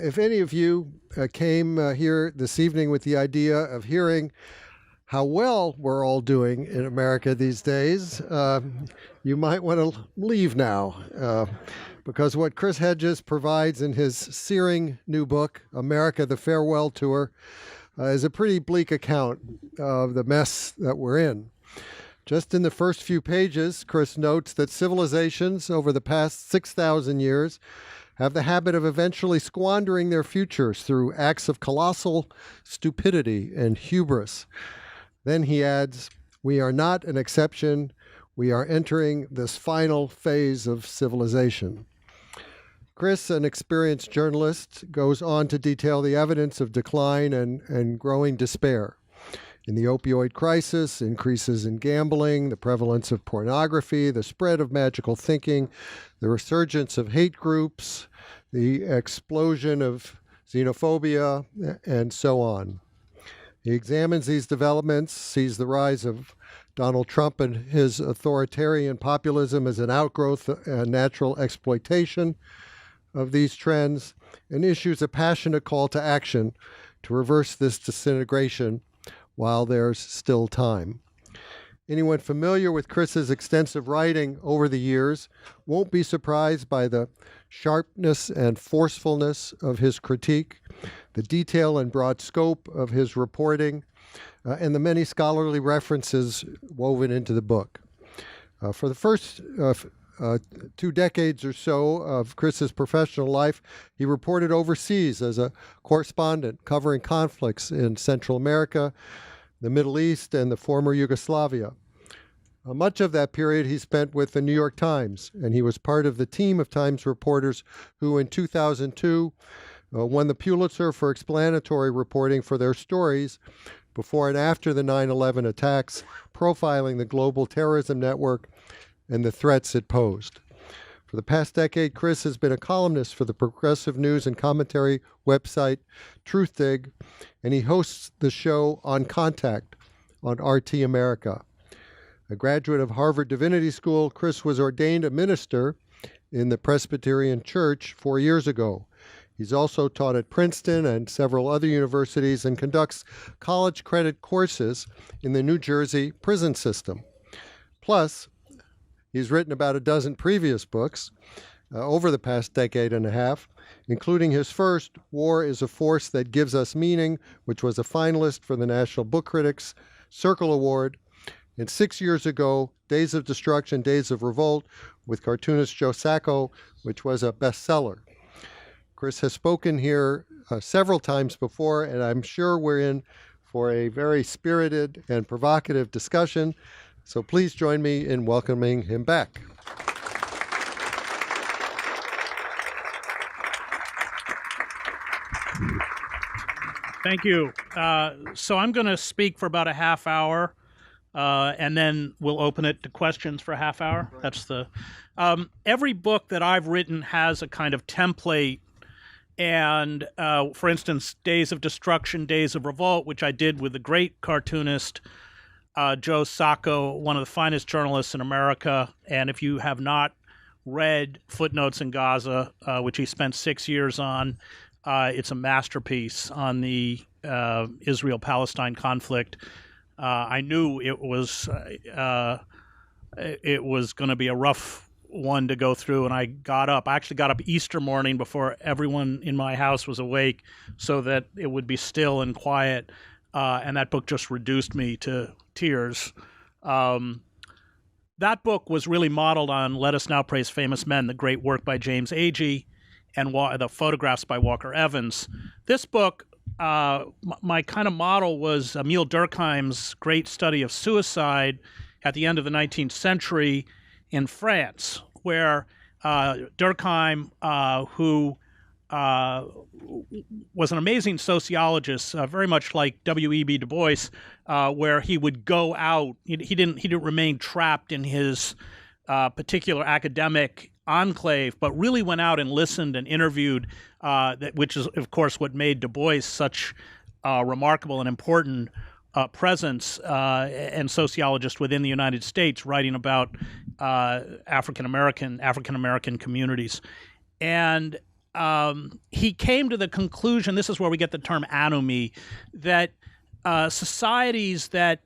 If any of you came here this evening with the idea of hearing how well we're all doing in America these days, you might want to leave now, because what Chris Hedges provides in his searing new book, America, the Farewell Tour, is a pretty bleak account of the mess that we're in. Just in the first few pages, Chris notes that civilizations over the past 6,000 years have the habit of eventually squandering their futures through acts of colossal stupidity and hubris. Then he adds, "We are not an exception. We are entering this final phase of civilization." Chris, an experienced journalist, goes on to detail the evidence of decline and growing despair. In the opioid crisis, increases in gambling, the prevalence of pornography, the spread of magical thinking, the resurgence of hate groups, the explosion of xenophobia, and so on. He examines these developments, sees the rise of Donald Trump and his authoritarian populism as an outgrowth and natural exploitation of these trends, and issues a passionate call to action to reverse this disintegration while there's still time. Anyone familiar with Chris's extensive writing over the years won't be surprised by the sharpness and forcefulness of his critique, the detail and broad scope of his reporting, and the many scholarly references woven into the book. For the first 2 decades or so of Chris's professional life, he reported overseas as a correspondent covering conflicts in Central America, the Middle East, and the former Yugoslavia. Much of that period he spent with the New York Times, and he was part of the team of Times reporters who in 2002 won the Pulitzer for explanatory reporting for their stories before and after the 9/11 attacks, profiling the global terrorism network and the threats it posed. For the past decade, Chris has been a columnist for the progressive news and commentary website Truthdig, and he hosts the show On Contact on RT America. A graduate of Harvard Divinity School, Chris was ordained a minister in the Presbyterian Church 4 years ago. He's also taught at Princeton and several other universities and conducts college credit courses in the New Jersey prison system. Plus, he's written about a dozen previous books over the past decade and a half, including his first, War is a Force That Gives Us Meaning, which was a finalist for the National Book Critics Circle Award, and 6 years ago, Days of Destruction, Days of Revolt, with cartoonist Joe Sacco, which was a bestseller. Chris has spoken here several times before, and I'm sure we're in for a very spirited and provocative discussion. So please join me in welcoming him back. Thank you. So I'm going to speak for about a half hour, and then we'll open it to questions for a half hour. That's the every book that I've written has a kind of template. And for instance, Days of Destruction, Days of Revolt, which I did with the great cartoonist Joe Sacco, one of the finest journalists in America. And if you have not read Footnotes in Gaza, which he spent 6 years on, it's a masterpiece on the Israel-Palestine conflict. I knew it was going to be a rough one to go through, and I actually got up Easter morning before everyone in my house was awake so that it would be still and quiet, and that book just reduced me to tears. That book was really modeled on Let Us Now Praise Famous Men, the great work by James Agee, and the photographs by Walker Evans. This book, my kind of model was Emile Durkheim's great study of suicide at the end of the 19th century in France, where Durkheim, who was an amazing sociologist, very much like W.E.B. Du Bois, where he would go out. He didn't remain trapped in his particular academic enclave, but really went out and listened and interviewed, which is, of course, what made Du Bois such a remarkable and important presence and sociologist within the United States, writing about African American communities. And he came to the conclusion, this is where we get the term anomie, that societies that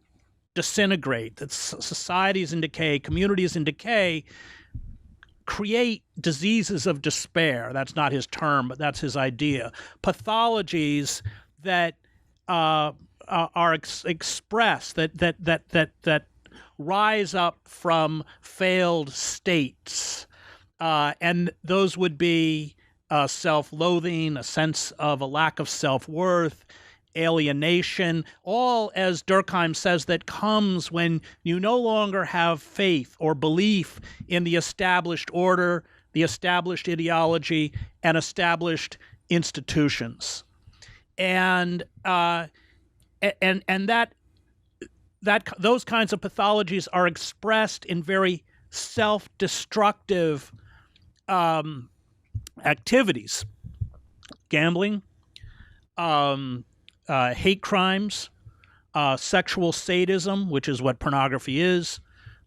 disintegrate, that societies in decay, communities in decay, create diseases of despair. That's not his term, but that's his idea. Pathologies that are expressed, that rise up from failed states, and those would be self-loathing, a sense of a lack of self-worth, alienation, all, as Durkheim says, that comes when you no longer have faith or belief in the established order, the established ideology, and established institutions. And that those kinds of pathologies are expressed in very self-destructive activities: gambling, hate crimes, sexual sadism, which is what pornography is.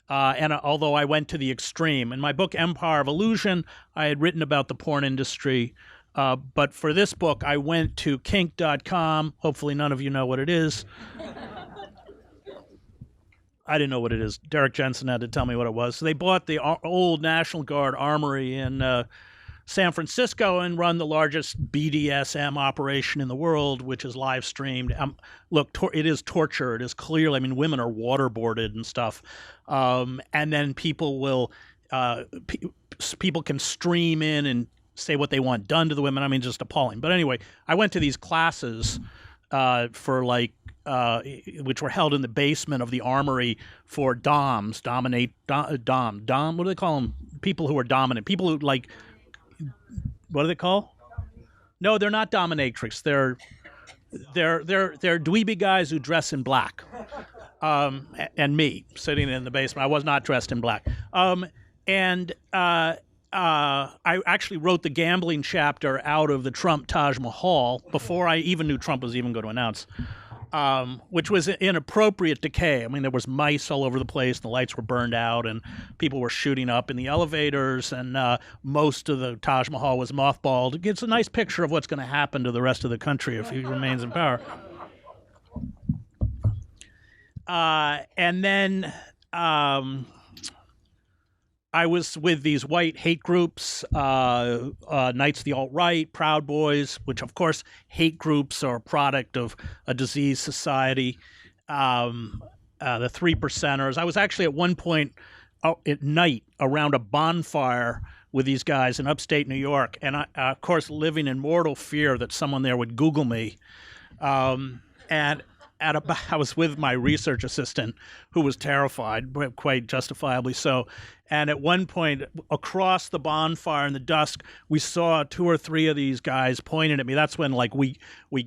And although I went to the extreme. In my book, Empire of Illusion, I had written about the porn industry. But for this book, I went to kink.com. Hopefully none of you know what it is. I didn't know what it is. Derek Jensen had to tell me what it was. So they bought the old National Guard armory in San Francisco and run the largest BDSM operation in the world, which is live streamed. Look, it is torture. It is clearly, I mean, women are waterboarded and stuff. And then people will, people can stream in and say what they want done to the women. I mean, just appalling. But anyway, I went to these classes for which were held in the basement of the armory for doms, dom, what do they call them? People who are dominant, people who like, what do they call? No, they're not dominatrix. They're dweeby guys who dress in black. And me sitting in the basement. I was not dressed in black. I actually wrote the gambling chapter out of the Trump Taj Mahal before I even knew Trump was even going to announce, which was inappropriate decay. I mean, there was mice all over the place, and the lights were burned out, and people were shooting up in the elevators, and most of the Taj Mahal was mothballed. It gives a nice picture of what's going to happen to the rest of the country if he remains in power. And then I was with these white hate groups, Knights of the Alt-Right, Proud Boys, which, of course, hate groups are a product of a diseased society, the Three Percenters. I was actually at one point at night around a bonfire with these guys in upstate New York, and I, of course, living in mortal fear that someone there would Google me. I was with my research assistant, who was terrified, quite justifiably so. And at one point, across the bonfire in the dusk, we saw 2 or 3 of these guys pointing at me. That's when, like, we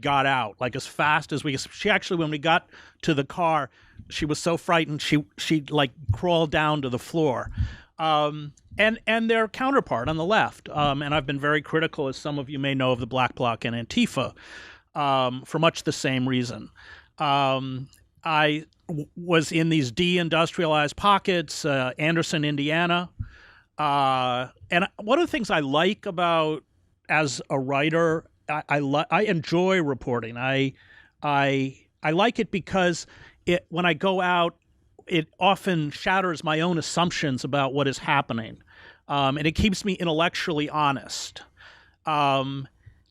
got out, like, as fast as we. She actually, when we got to the car, she was so frightened she like crawled down to the floor. And their counterpart on the left. And I've been very critical, as some of you may know, of the Black Bloc and Antifa for much the same reason. I was in these deindustrialized pockets, Anderson, Indiana. And one of the things I like about, as a writer, I enjoy reporting. I like it because when I go out, it often shatters my own assumptions about what is happening. And it keeps me intellectually honest.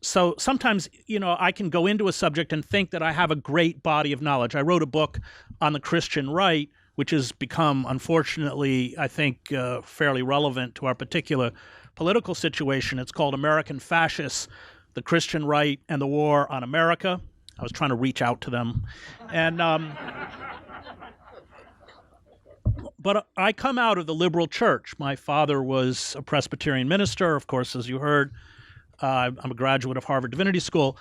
So sometimes, I can go into a subject and think that I have a great body of knowledge. I wrote a book on the Christian right, which has become, unfortunately, I think, fairly relevant to our particular political situation. It's called American Fascists, the Christian Right, and the War on America. I was trying to reach out to them. And but I come out of the liberal church. My father was a Presbyterian minister, of course, as you heard. I'm a graduate of Harvard Divinity School,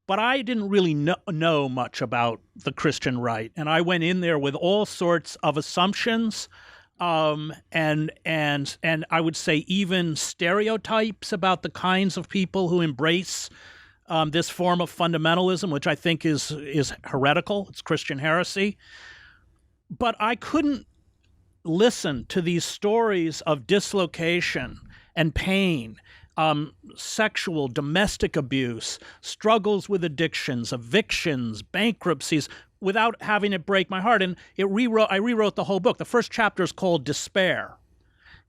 but I didn't really know much about the Christian right, and I went in there with all sorts of assumptions, and I would say even stereotypes about the kinds of people who embrace this form of fundamentalism, which I think is heretical. It's Christian heresy. But I couldn't listen to these stories of dislocation and pain sexual, domestic abuse, struggles with addictions, evictions, bankruptcies, without having it break my heart. And I rewrote the whole book. The first chapter is called Despair.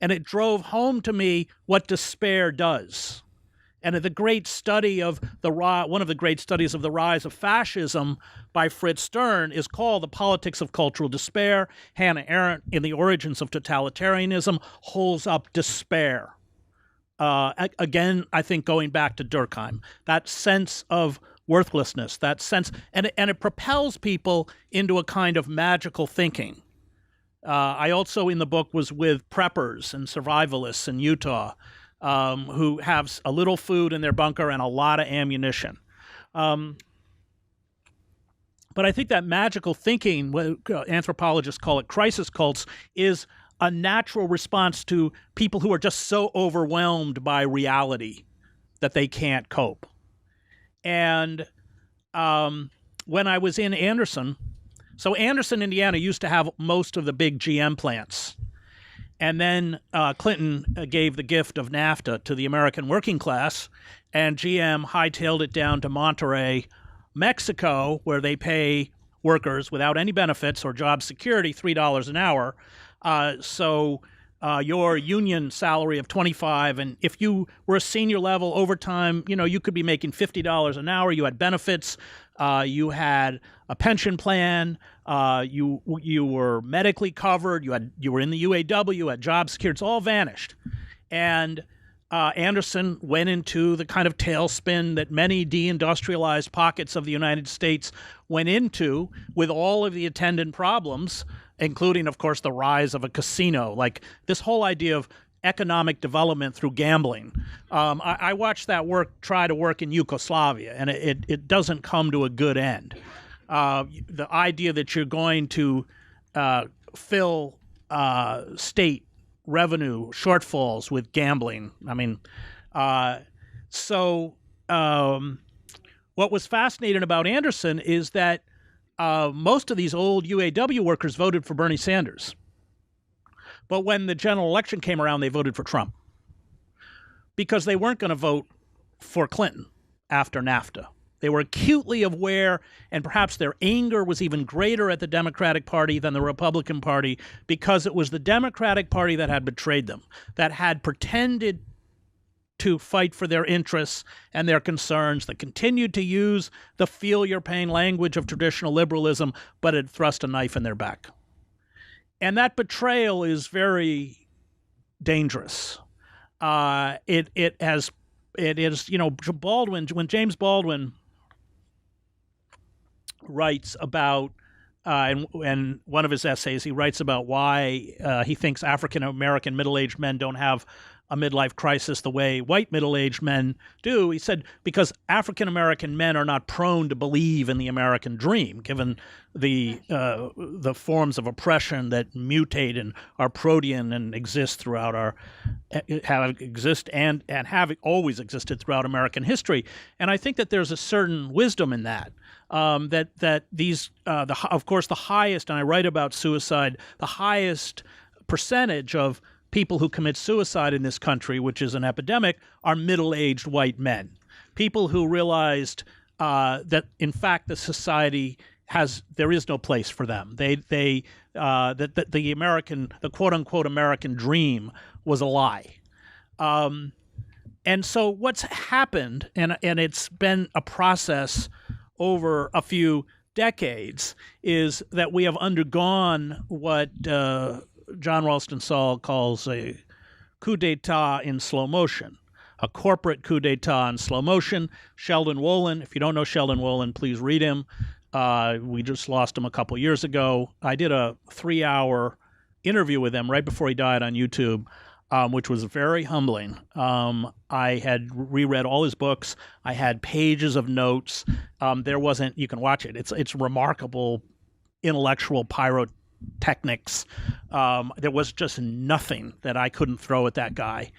And it drove home to me what despair does. And the great study of one of the great studies of the rise of fascism by Fritz Stern is called The Politics of Cultural Despair. Hannah Arendt, in The Origins of Totalitarianism, holds up despair. Again, I think going back to Durkheim, that sense of worthlessness, that sense, and it propels people into a kind of magical thinking. I also, in the book, was with preppers and survivalists in Utah who have a little food in their bunker and a lot of ammunition. But I think that magical thinking, what anthropologists call it crisis cults, is a natural response to people who are just so overwhelmed by reality that they can't cope. And when I was in Anderson, so Anderson, Indiana used to have most of the big GM plants. And then Clinton gave the gift of NAFTA to the American working class, and GM hightailed it down to Monterrey, Mexico, where they pay workers without any benefits or job security $3 an hour. So your union salary of $25, and if you were a senior level overtime, you could be making $50 an hour. You had benefits. You had a pension plan. You were medically covered. You were in the UAW. You had job security. It's all vanished. And Anderson went into the kind of tailspin that many deindustrialized pockets of the United States went into, with all of the attendant problems, including, of course, the rise of a casino, like this whole idea of economic development through gambling. I watched that try to work in Yugoslavia, and it doesn't come to a good end. The idea that you're going to fill state revenue shortfalls with gambling. I mean, what was fascinating about Anderson is that most of these old UAW workers voted for Bernie Sanders. But when the general election came around, they voted for Trump because they weren't going to vote for Clinton after NAFTA. They were acutely aware, and perhaps their anger was even greater at the Democratic Party than the Republican Party, because it was the Democratic Party that had betrayed them, that had pretended to fight for their interests and their concerns, that continued to use the feel your pain language of traditional liberalism, but had thrust a knife in their back. And that betrayal is very dangerous. It is, Baldwin, when James Baldwin writes about, and one of his essays, he writes about why he thinks African-American middle-aged men don't have a midlife crisis the way white middle-aged men do. He said, because African-American men are not prone to believe in the American dream, given the forms of oppression that mutate and are protean and exist throughout have always existed throughout American history. And I think that there's a certain wisdom in that. That these, of course, the highest, and I write about suicide, the highest percentage of people who commit suicide in this country, which is an epidemic, are middle-aged white men. People who realized that, in fact, the society there is no place for them. That the quote-unquote American dream was a lie. And so what's happened, and it's been a process over a few decades, is that we have undergone what John Ralston Saul calls a coup d'etat in slow motion, a corporate coup d'etat in slow motion. Sheldon Wolin, if you don't know Sheldon Wolin, please read him. We just lost him a couple years ago. I did a 3-hour interview with him right before he died on YouTube, which was very humbling. I had reread all his books. I had pages of notes. You can watch it. It's remarkable intellectual pyrotechnics. There was just nothing that I couldn't throw at that guy.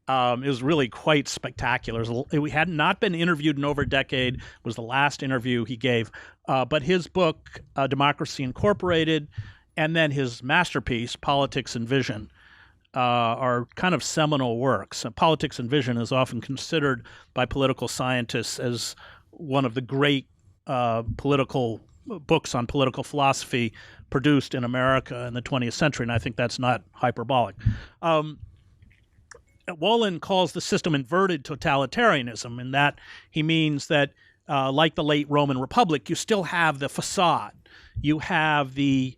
It was really quite spectacular. We had not been interviewed in over a decade. It was the last interview he gave. But his book, Democracy Incorporated, and then his masterpiece, Politics and Vision, are kind of seminal works. Politics and Vision is often considered by political scientists as one of the great political books on political philosophy produced in America in the 20th century, and I think that's not hyperbolic. Wolin calls the system inverted totalitarianism, in that he means that, like the late Roman Republic, you still have the facade. You have the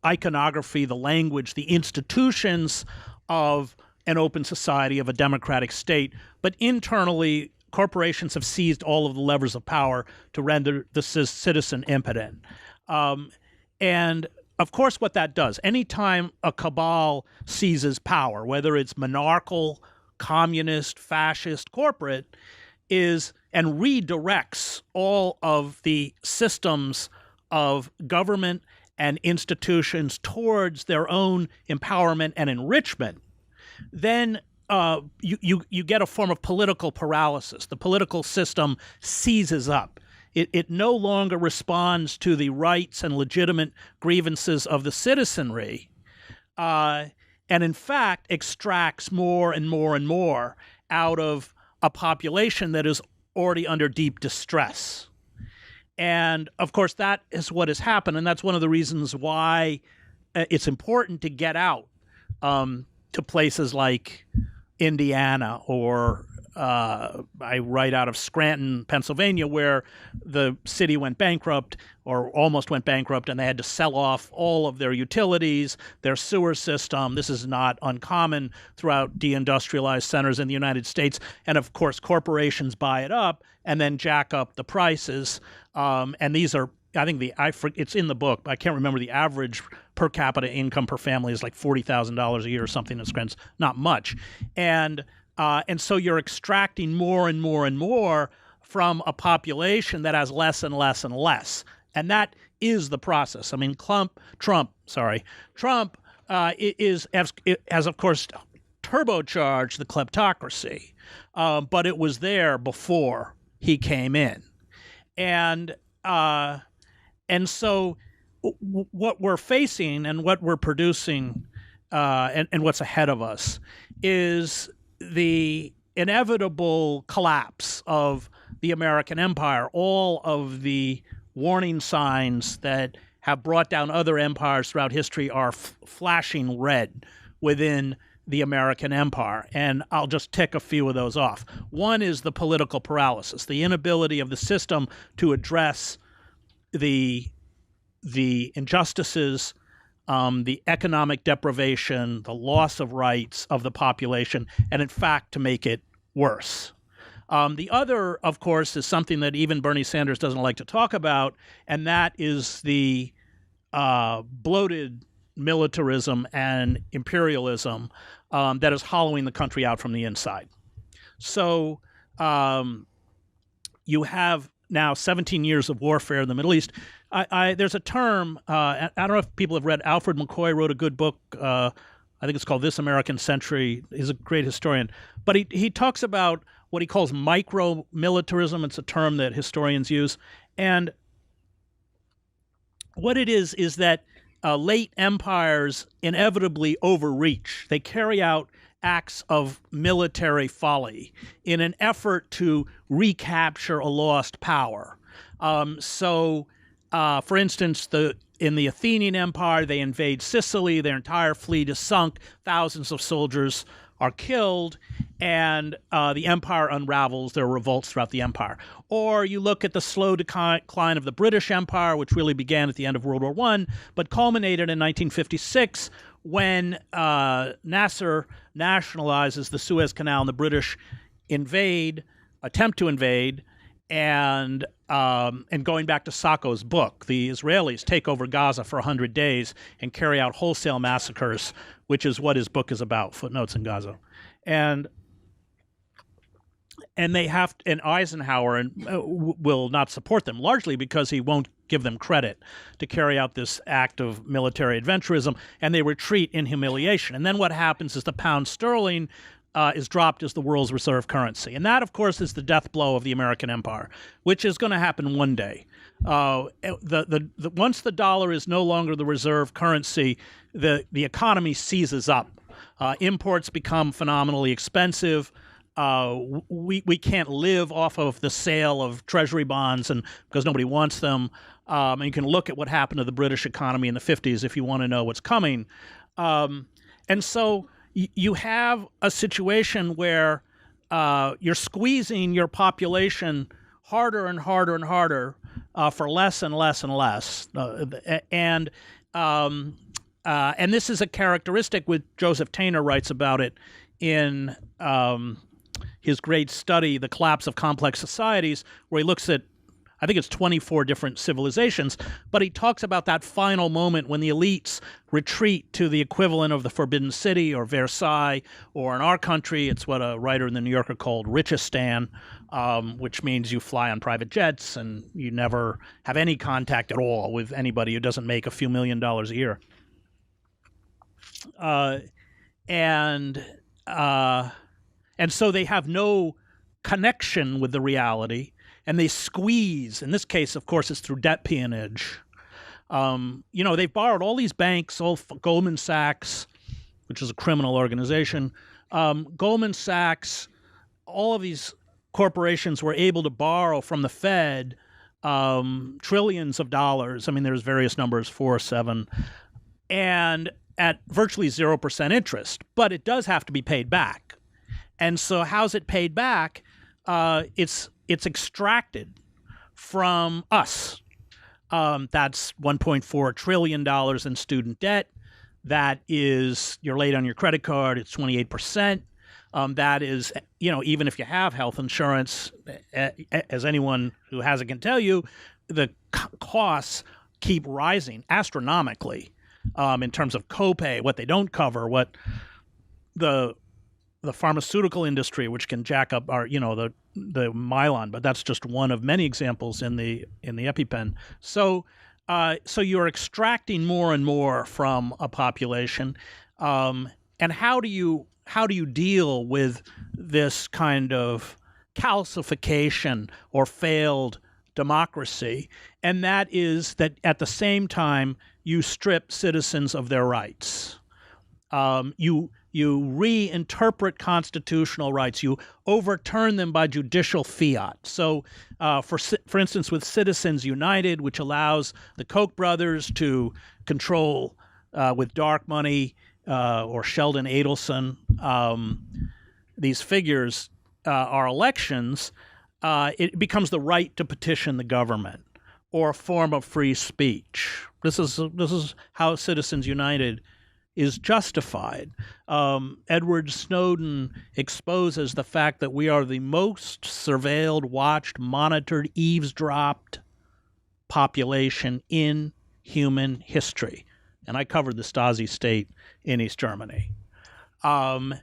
iconography, the language, the institutions of an open society, of a democratic state, but internally, corporations have seized all of the levers of power to render the citizen impotent. And of course, what that does, anytime a cabal seizes power, whether it's monarchical, communist, fascist, corporate, and redirects all of the systems of government and institutions towards their own empowerment and enrichment, then you get a form of political paralysis. The political system seizes up. It no longer responds to the rights and legitimate grievances of the citizenry, and in fact extracts more and more and more out of a population that is already under deep distress. And of course, that is what has happened, and that's one of the reasons why it's important to get out to places like Indiana, or I write out of Scranton, Pennsylvania, where the city went bankrupt or almost went bankrupt, and they had to sell off all of their utilities, their sewer system. This is not uncommon throughout deindustrialized centers in the United States. And of course, corporations buy it up and then jack up the prices. And these are, I think it's in the book, but I can't remember the average per capita income per family is like $40,000 a year or something in Scranton. Not much. And so you're extracting more and more and more from a population that has less and less and less. And that is the process. I mean, Trump has, of course, turbocharged the kleptocracy, but it was there before he came in. And so what we're facing and what we're producing and what's ahead of us is the inevitable collapse of the American empire. All of the warning signs that have brought down other empires throughout history are flashing red within the American empire. And I'll just tick a few of those off. One is the political paralysis, the inability of the system to address the injustices, the economic deprivation, the loss of rights of the population, and in fact, to make it worse. The other, of course, is something that even Bernie Sanders doesn't like to talk about, and that is the bloated militarism and imperialism that is hollowing the country out from the inside. So you have now 17 years of warfare in the Middle East. There's a term, I don't know if people have read, Alfred McCoy wrote a good book, I think it's called This American Century. He's a great historian. But he talks about what he calls micro-militarism. It's a term that historians use. And what it is that late empires inevitably overreach. They carry out acts of military folly in an effort to recapture a lost power. For instance, in the Athenian Empire, they invade Sicily. Their entire fleet is sunk. Thousands of soldiers are killed, and the empire unravels. There are revolts throughout the empire. Or you look at the slow decline of the British Empire, which really began at the end of World War I, but culminated in 1956 when Nasser nationalizes the Suez Canal, and the British attempt to invade, and going back to Sacco's book, the Israelis take over Gaza for 100 days and carry out wholesale massacres, which is what his book is about, Footnotes in Gaza. And Eisenhower will not support them, largely because he won't give them credit to carry out this act of military adventurism, and they retreat in humiliation. And then what happens is the pound sterling is dropped as the world's reserve currency. And that, of course, is the death blow of the American empire, which is going to happen one day. Once the dollar is no longer the reserve currency, the economy seizes up. Imports become phenomenally expensive. We can't live off of the sale of treasury bonds, and because nobody wants them. And you can look at what happened to the British economy in the 50s if you want to know what's coming. And so you have a situation where you're squeezing your population harder and harder and harder for less and less and less. And this is a characteristic which Joseph Tainer writes about it in his great study, The Collapse of Complex Societies, where he looks at, I think it's 24 different civilizations, but he talks about that final moment when the elites retreat to the equivalent of the Forbidden City or Versailles, or in our country, it's what a writer in the New Yorker called Richistan, which means you fly on private jets and you never have any contact at all with anybody who doesn't make a few $1 million a year. And so they have no connection with the reality, and they squeeze. In this case, of course, it's through debt peonage. They've borrowed all these banks, Goldman Sachs, which is a criminal organization, Goldman Sachs, all of these corporations were able to borrow from the Fed trillions of dollars. I mean, there's various numbers, 4, 7, and at virtually 0% interest, but it does have to be paid back. And so how's it paid back? It's extracted from us. That's $1.4 trillion in student debt. That is, you're late on your credit card, it's 28%. That is, even if you have health insurance, as anyone who has it can tell you, the costs keep rising astronomically in terms of copay, what they don't cover, what the pharmaceutical industry, which can jack up our, the Mylan, but that's just one of many examples in the EpiPen. So you're extracting more and more from a population, and how do you deal with this kind of calcification or failed democracy? And that is that at the same time you strip citizens of their rights. You reinterpret constitutional rights. You overturn them by judicial fiat. So, for instance, with Citizens United, which allows the Koch brothers to control with dark money or Sheldon Adelson, these figures, our elections, it becomes the right to petition the government or a form of free speech. This is how Citizens United is justified. Edward Snowden exposes the fact that we are the most surveilled, watched, monitored, eavesdropped population in human history. And I covered the Stasi state in East Germany. And,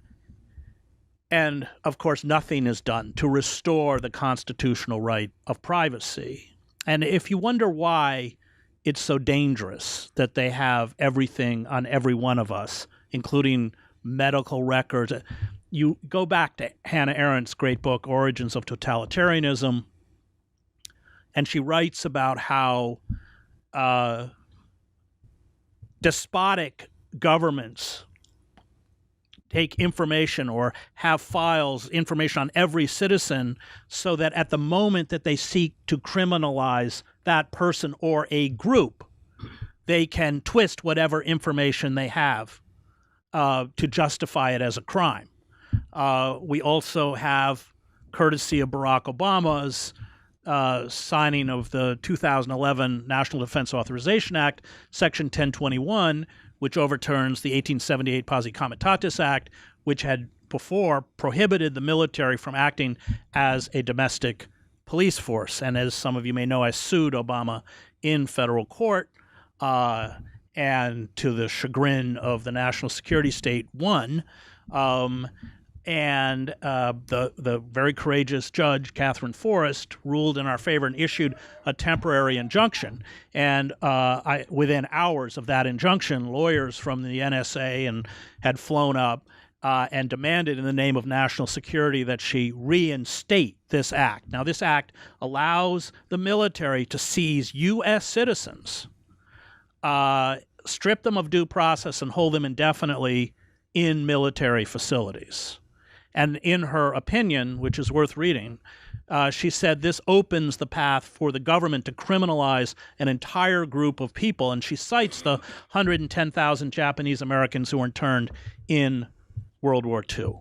of course, nothing is done to restore the constitutional right of privacy. And if you wonder why it's so dangerous that they have everything on every one of us, including medical records. You go back to Hannah Arendt's great book, Origins of Totalitarianism, and she writes about how despotic governments take information or have files, information on every citizen, so that at the moment that they seek to criminalize that person or a group, they can twist whatever information they have to justify it as a crime. We also have, courtesy of Barack Obama's signing of the 2011 National Defense Authorization Act, Section 1021, which overturns the 1878 Posse Comitatus Act, which had before prohibited the military from acting as a domestic police force. And as some of you may know, I sued Obama in federal court, and to the chagrin of the national security state, won. And the very courageous judge, Catherine Forrest, ruled in our favor and issued a temporary injunction. And within hours of that injunction, lawyers from the NSA had flown up and demanded in the name of national security that she reinstate this act. Now, this act allows the military to seize U.S. citizens strip them of due process and hold them indefinitely in military facilities. And in her opinion, which is worth reading, she said this opens the path for the government to criminalize an entire group of people. And she cites the 110,000 Japanese Americans who were interned in World War II.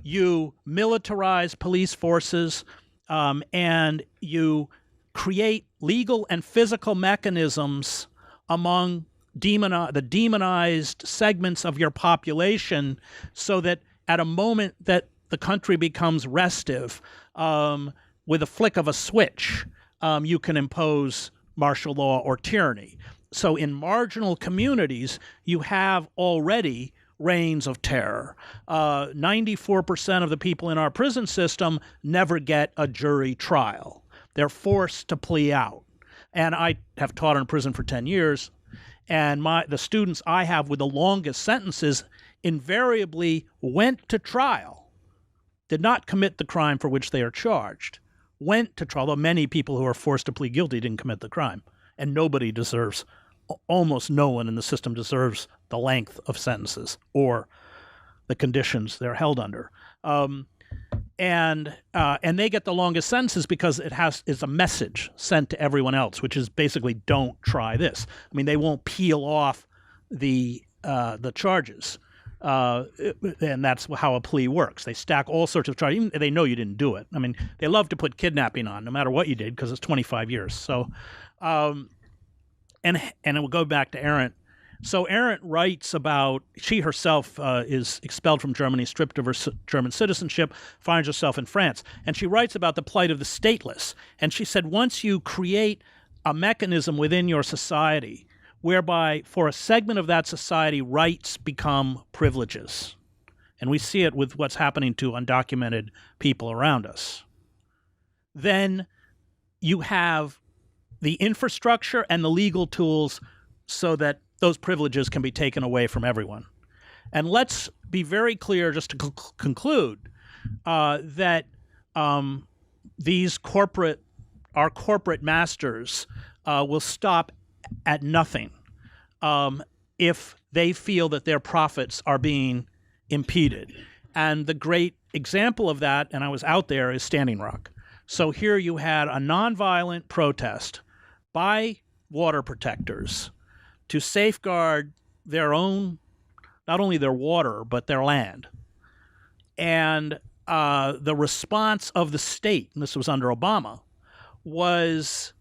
You militarize police forces, and you create legal and physical mechanisms among the demonized segments of your population, so that at a moment that the country becomes restive, with a flick of a switch, you can impose martial law or tyranny. So in marginal communities, you have already reigns of terror. 94% of the people in our prison system never get a jury trial. They're forced to plea out. And I have taught in prison for 10 years, and the students I have with the longest sentences invariably went to trial, did not commit the crime for which they are charged, went to trial, though many people who are forced to plead guilty didn't commit the crime. And nobody deserves, almost no one in the system deserves the length of sentences or the conditions they're held under. And they get the longest sentences because it's a message sent to everyone else, which is basically don't try this. I mean, they won't peel off the charges. And that's how a plea works. They stack all sorts of charges. Even they know you didn't do it. I mean, they love to put kidnapping on, no matter what you did, because it's 25 years. So, and it will go back to Arendt. So Arendt writes about, she herself is expelled from Germany, stripped of her German citizenship, finds herself in France. And she writes about the plight of the stateless. And she said, once you create a mechanism within your society whereby for a segment of that society, rights become privileges. And we see it with what's happening to undocumented people around us. Then you have the infrastructure and the legal tools so that those privileges can be taken away from everyone. And let's be very clear, just to conclude, that our corporate masters will stop at nothing if they feel that their profits are being impeded. And the great example of that, and I was out there, is Standing Rock. So here you had a nonviolent protest by water protectors to safeguard their own, not only their water, but their land. And the response of the state, and this was under Obama, was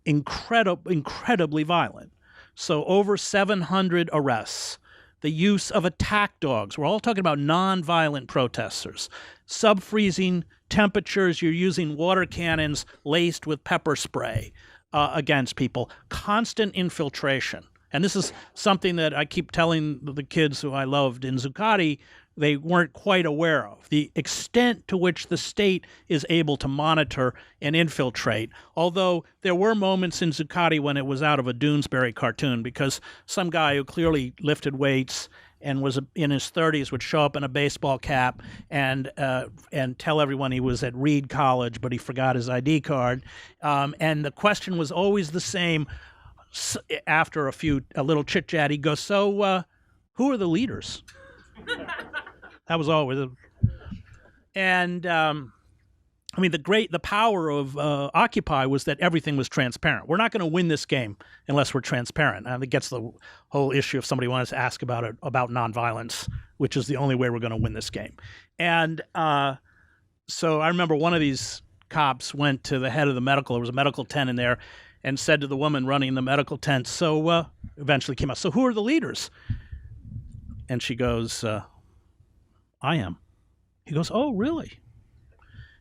incredibly violent. So over 700 arrests, the use of attack dogs. We're all talking about nonviolent protesters. Sub-freezing temperatures, you're using water cannons laced with pepper spray against people. Constant infiltration. And this is something that I keep telling the kids who I loved in Zuccotti they weren't quite aware of, the extent to which the state is able to monitor and infiltrate. Although there were moments in Zuccotti when it was out of a Doonesbury cartoon, because some guy who clearly lifted weights and was in his 30s would show up in a baseball cap and tell everyone he was at Reed College, but he forgot his ID card. And the question was always the same. After a little chit chat, he goes, "So, who are the leaders?" That was always, and I mean, the power of Occupy was that everything was transparent. We're not going to win this game unless we're transparent. And it gets the whole issue if somebody wants to ask about nonviolence, which is the only way we're going to win this game. And so I remember one of these cops went to the head of there was a medical tent in there, and said to the woman running the medical tent, so eventually came out, "So who are the leaders?" And she goes, "I am." He goes, "Oh, really?"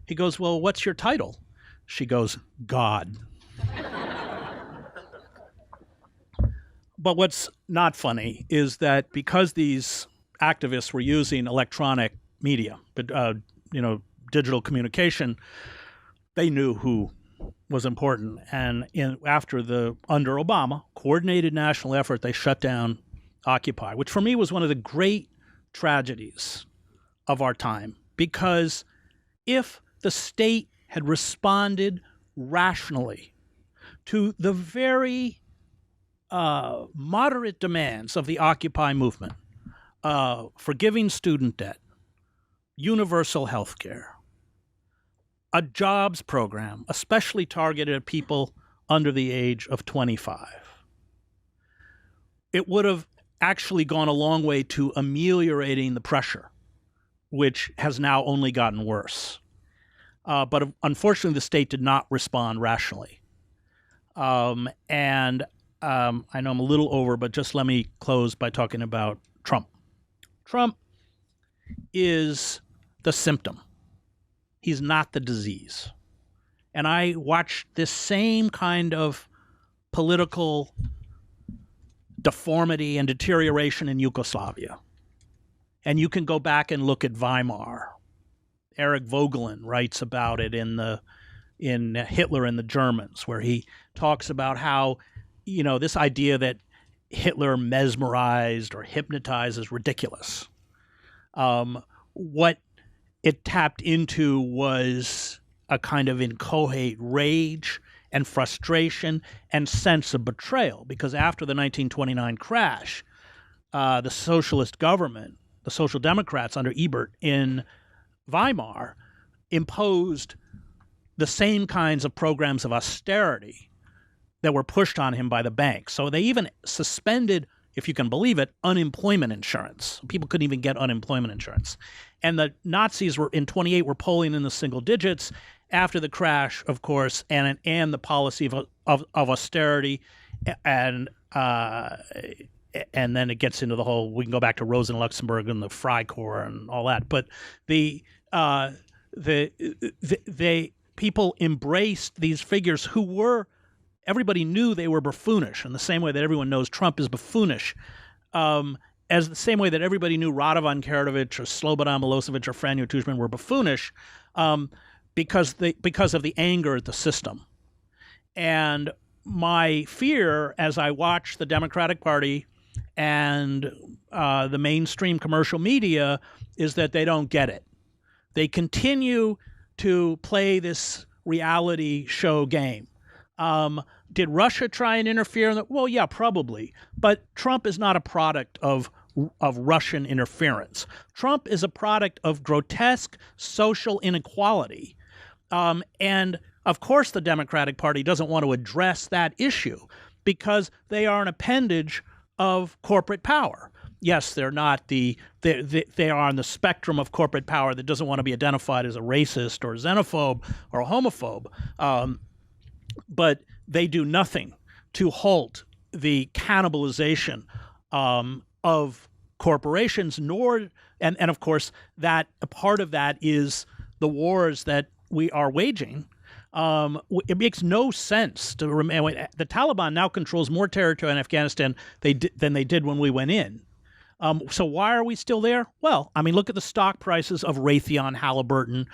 He goes, "Well, what's your title?" She goes, "God." But what's not funny is that because these activists were using electronic media, digital communication, they knew who was important. And under Obama, coordinated national effort, they shut down Occupy, which for me was one of the great tragedies of our time. Because if the state had responded rationally to the very moderate demands of the Occupy movement, forgiving student debt, universal health care, a jobs program, especially targeted at people under the age of 25. It would have actually gone a long way to ameliorating the pressure, which has now only gotten worse. But unfortunately, the state did not respond rationally. I know I'm a little over, but just let me close by talking about Trump. Trump is the symptom. He's not the disease. And I watched this same kind of political deformity and deterioration in Yugoslavia. And you can go back and look at Weimar. Eric Vogelin writes about it in Hitler and the Germans, where he talks about how, this idea that Hitler mesmerized or hypnotized is ridiculous. What it tapped into was a kind of inchoate rage and frustration and sense of betrayal, because after the 1929 crash, the socialist government, the Social Democrats under Ebert in Weimar, imposed the same kinds of programs of austerity that were pushed on him by the banks. So they even suspended, if you can believe it, unemployment insurance. People couldn't even get unemployment insurance. And the Nazis were in 28 were polling in the single digits after the crash, of course, and the policy of austerity, and then it gets into the whole. We can go back to Rosa Luxemburg and the Freikorps and all that. But the people embraced these figures who were. Everybody knew they were buffoonish in the same way that everyone knows Trump is buffoonish, as the same way that everybody knew Radovan Karadzic or Slobodan Milosevic or Franjo Tuđman were buffoonish, because of the anger at the system. And my fear, as I watch the Democratic Party and the mainstream commercial media, is that they don't get it. They continue to play this reality show game. Did Russia try and interfere? Well, yeah, probably. But Trump is not a product of Russian interference. Trump is a product of grotesque social inequality. And of course, the Democratic Party doesn't want to address that issue because they are an appendage of corporate power. Yes, they're not they are on the spectrum of corporate power that doesn't want to be identified as a racist or a xenophobe or a homophobe. But they do nothing to halt the cannibalization of corporations, and of course that a part of that is the wars that we are waging. It makes no sense to remain. The Taliban now controls more territory in Afghanistan than they did when we went in. So why are we still there? Well, I mean, look at the stock prices of Raytheon, Halliburton.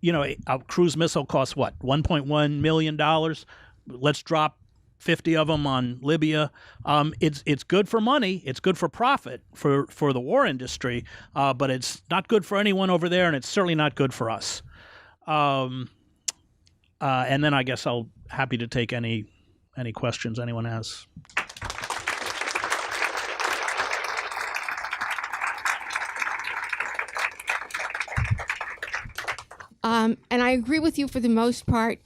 A cruise missile costs what, $1.1 million? Let's drop 50 of them on Libya. It's good for money. It's good for profit for the war industry, but it's not good for anyone over there, and it's certainly not good for us. And then I guess I'll happy to take any questions anyone has. And I agree with you for the most part.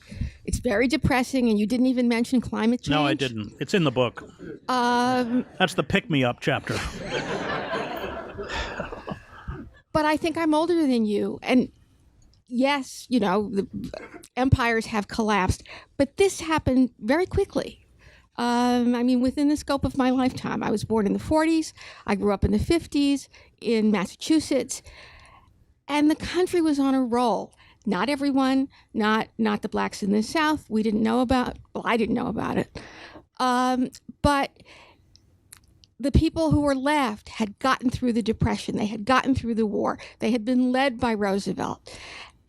It's very depressing, and you didn't even mention climate change. No, I didn't. It's in the book. That's the pick-me-up chapter. But I think I'm older than you, and yes, the empires have collapsed, but this happened very quickly. Within the scope of my lifetime. I was born in the 40s. I grew up in the 50s in Massachusetts, and the country was on a roll. Not everyone, not the blacks in the South. I didn't know about it. But the people who were left had gotten through the Depression. They had gotten through the war. They had been led by Roosevelt.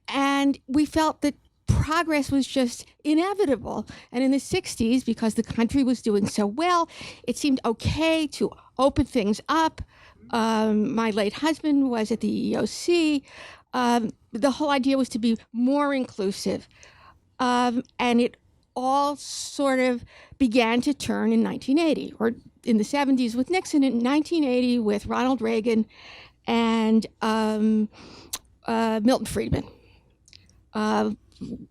And we felt that progress was just inevitable. And in the 60s, because the country was doing so well, it seemed okay to open things up. My late husband was at the EEOC. The whole idea was to be more inclusive. And it all sort of began to turn in 1980, or in the 70s with Nixon, in 1980 with Ronald Reagan and Milton Friedman,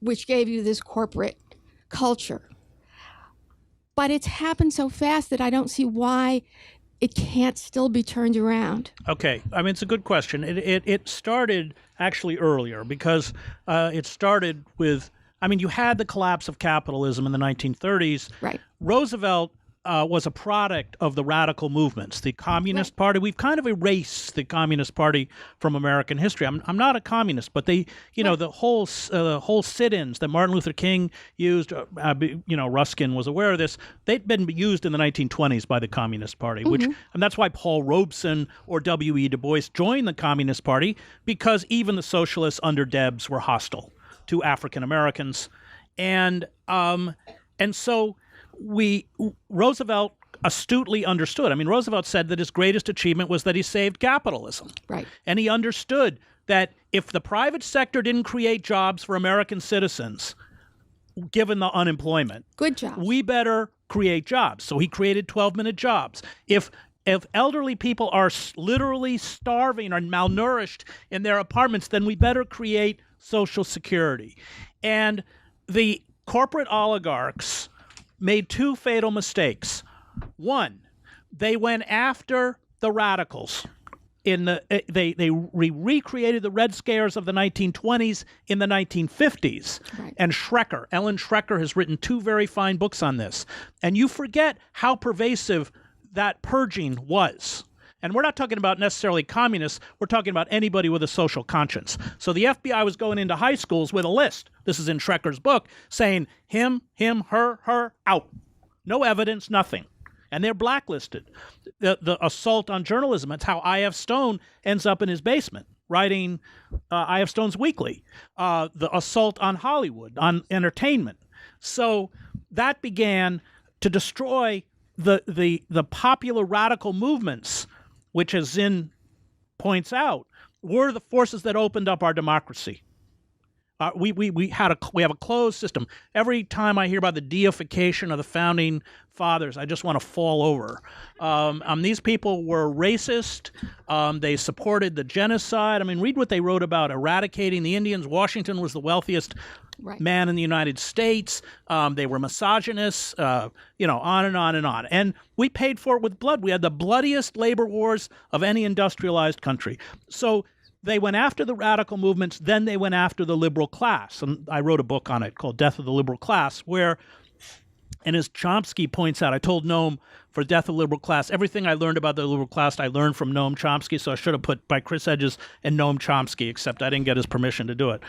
which gave you this corporate culture. But it's happened so fast that I don't see why it can't still be turned around. Okay, I mean, it's a good question. It started actually earlier, because it started with, I mean, you had the collapse of capitalism in the 1930s. Right. Roosevelt was a product of the radical movements. The Communist Party, we've kind of erased the Communist Party from American history. I'm not a communist, but they, the whole sit-ins that Martin Luther King used, Ruskin was aware of this. They'd been used in the 1920s by the Communist Party, and that's why Paul Robeson or W.E. Du Bois joined the Communist Party, because even the socialists under Debs were hostile to African Americans, and so Roosevelt astutely understood. I mean, Roosevelt said that his greatest achievement was that he saved capitalism. Right. And he understood that if the private sector didn't create jobs for American citizens, given the unemployment, good jobs, we better create jobs. So he created 12-minute jobs. If elderly people are literally starving or malnourished in their apartments, then we better create Social Security. And the corporate oligarchs made two fatal mistakes. One, they went after the radicals. They recreated the Red Scares of the 1920s in the 1950s. Right. And Ellen Schrecker has written two very fine books on this. And you forget how pervasive that purging was. And we're not talking about necessarily communists. We're talking about anybody with a social conscience. So the FBI was going into high schools with a list. This is in Schrecker's book, saying him, her, out. No evidence, nothing. And they're blacklisted. The assault on journalism, that's how I.F. Stone ends up in his basement, writing I.F. Stone's Weekly. The assault on Hollywood, on entertainment. So that began to destroy the popular radical movements, which, as Zinn points out, were the forces that opened up our democracy. We have a closed system. Every time I hear about the deification of the founding fathers, I just want to fall over. These people were racist. They supported the genocide. I mean, read what they wrote about eradicating the Indians. Washington was the wealthiest man in the United States. They were misogynists, on and on and on. And we paid for it with blood. We had the bloodiest labor wars of any industrialized country. So they went after the radical movements, then they went after the liberal class. And I wrote a book on it called Death of the Liberal Class, where, and as Chomsky points out, I told Noam for Death of the Liberal Class, everything I learned about the liberal class, I learned from Noam Chomsky, so I should have put by Chris Hedges and Noam Chomsky, except I didn't get his permission to do it.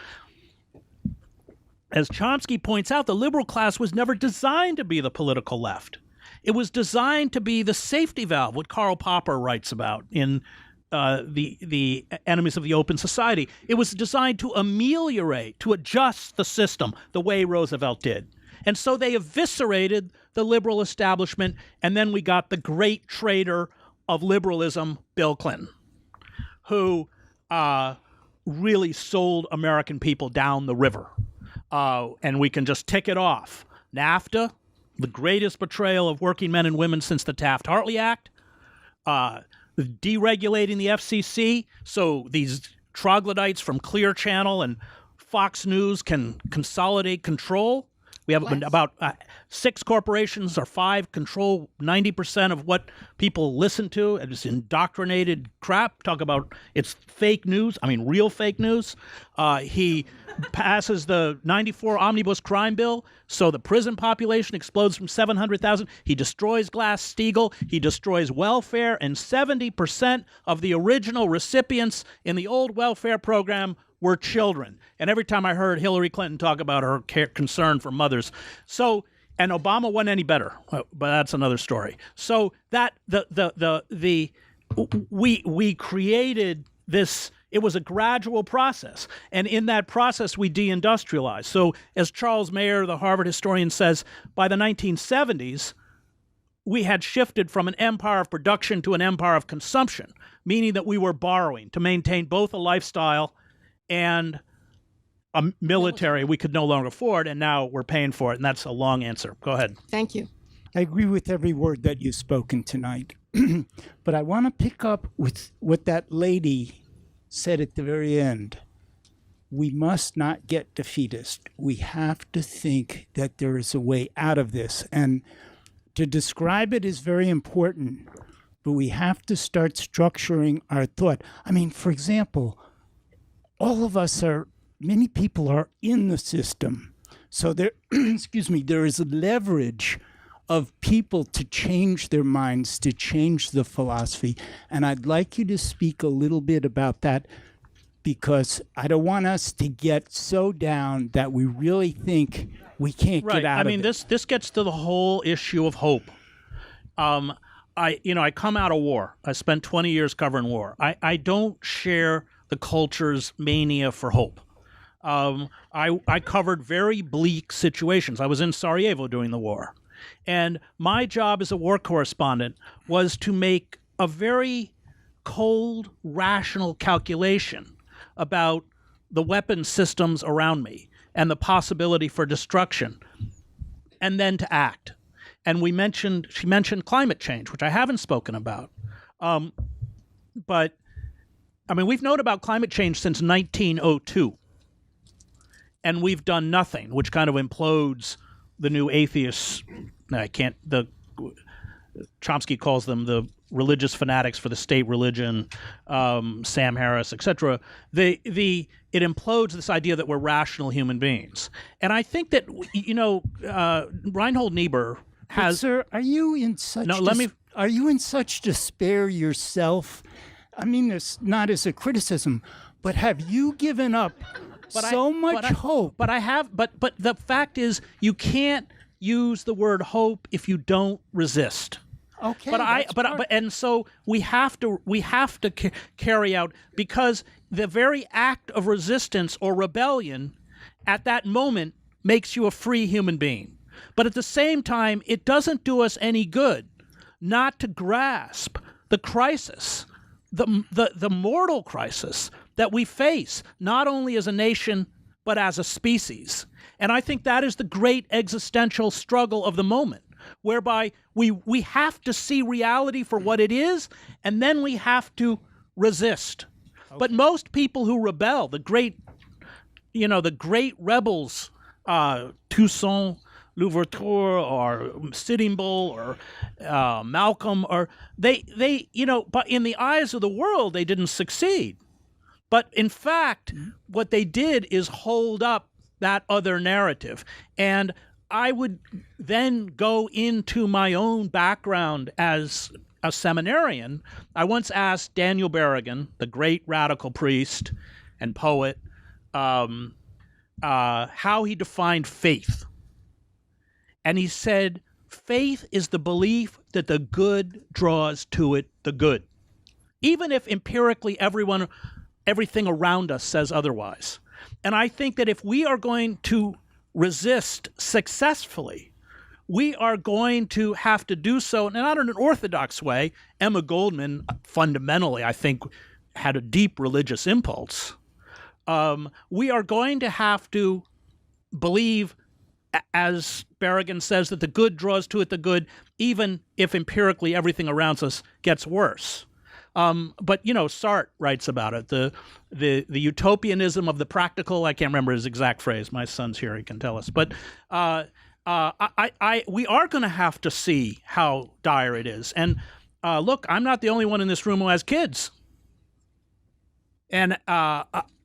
As Chomsky points out, the liberal class was never designed to be the political left. It was designed to be the safety valve, what Karl Popper writes about in the Enemies of the Open Society. It was designed to ameliorate, to adjust the system the way Roosevelt did. And so they eviscerated the liberal establishment, and then we got the great traitor of liberalism, Bill Clinton, who really sold American people down the river. And we can just tick it off. NAFTA, the greatest betrayal of working men and women since the Taft-Hartley Act. Deregulating the FCC so these troglodytes from Clear Channel and Fox News can consolidate control. We have about 6 corporations or 5 control 90% of what people listen to. It's indoctrinated crap. Talk about it's fake news. I mean, real fake news. He passes the 94 Omnibus Crime Bill, so the prison population explodes from 700,000. He destroys Glass-Steagall. He destroys welfare, and 70% of the original recipients in the old welfare program were children. And every time I heard Hillary Clinton talk about her concern for mothers. So, and Obama wasn't any better, but that's another story. So that we created this. It was a gradual process, and in that process, we deindustrialized. So, as Charles Mayer, the Harvard historian, says, by the 1970s, we had shifted from an empire of production to an empire of consumption, meaning that we were borrowing to maintain both a lifestyle and a military we could no longer afford, and now we're paying for it. And that's a long answer. Go ahead. Thank you. I agree with every word that you've spoken tonight. But I want to pick up with what that lady said at the very end. We must not get defeatist. We have to think that there is a way out of this. And to describe it is very important, but we have to start structuring our thought. I mean, for example, many people are in the system. So there, there is a leverage of people to change their minds, to change the philosophy. And I'd like you to speak a little bit about that, because I don't want us to get so down that we really think we can't get out of it. This gets to the whole issue of hope. I come out of war. I spent 20 years covering war. I don't share the culture's mania for hope. I covered very bleak situations. I was in Sarajevo during the war. And my job as a war correspondent was to make a very cold, rational calculation about the weapon systems around me and the possibility for destruction, and then to act. And she mentioned climate change, which I haven't spoken about. But, we've known about climate change since 1902. And we've done nothing, which kind of implodes the new atheists. Chomsky calls them the religious fanatics for the state religion, Sam Harris, etc. It implodes this idea that we're rational human beings. And I think that, Reinhold Niebuhr has... But sir, are you in such despair yourself? I mean, it's not as a criticism, but have you given up much hope? But I have. But the fact is, you can't use the word hope if you don't resist. Okay. And so we have to carry out, because the very act of resistance or rebellion at that moment makes you a free human being. But at the same time, it doesn't do us any good not to grasp the crisis, the mortal crisis that we face, not only as a nation, but as a species. And I think that is the great existential struggle of the moment, whereby we have to see reality for what it is, and then we have to resist. Okay. But most people who rebel, the great rebels, Toussaint Louverture or Sitting Bull or Malcolm, or they but in the eyes of the world, they didn't succeed. But in fact, what they did is hold up that other narrative. And I would then go into my own background as a seminarian. I once asked Daniel Berrigan, the great radical priest and poet, how he defined faith. And he said, faith is the belief that the good draws to it the good, even if empirically everything around us says otherwise. And I think that if we are going to resist successfully, we are going to have to do so, not in an orthodox way. Emma Goldman, fundamentally, I think, had a deep religious impulse. We are going to have to believe, as Berrigan says, that the good draws to it the good, even if empirically everything around us gets worse. But Sartre writes about it, the utopianism of the practical. I can't remember his exact phrase. My son's here; he can tell us. But we are going to have to see how dire it is. And look, I'm not the only one in this room who has kids. And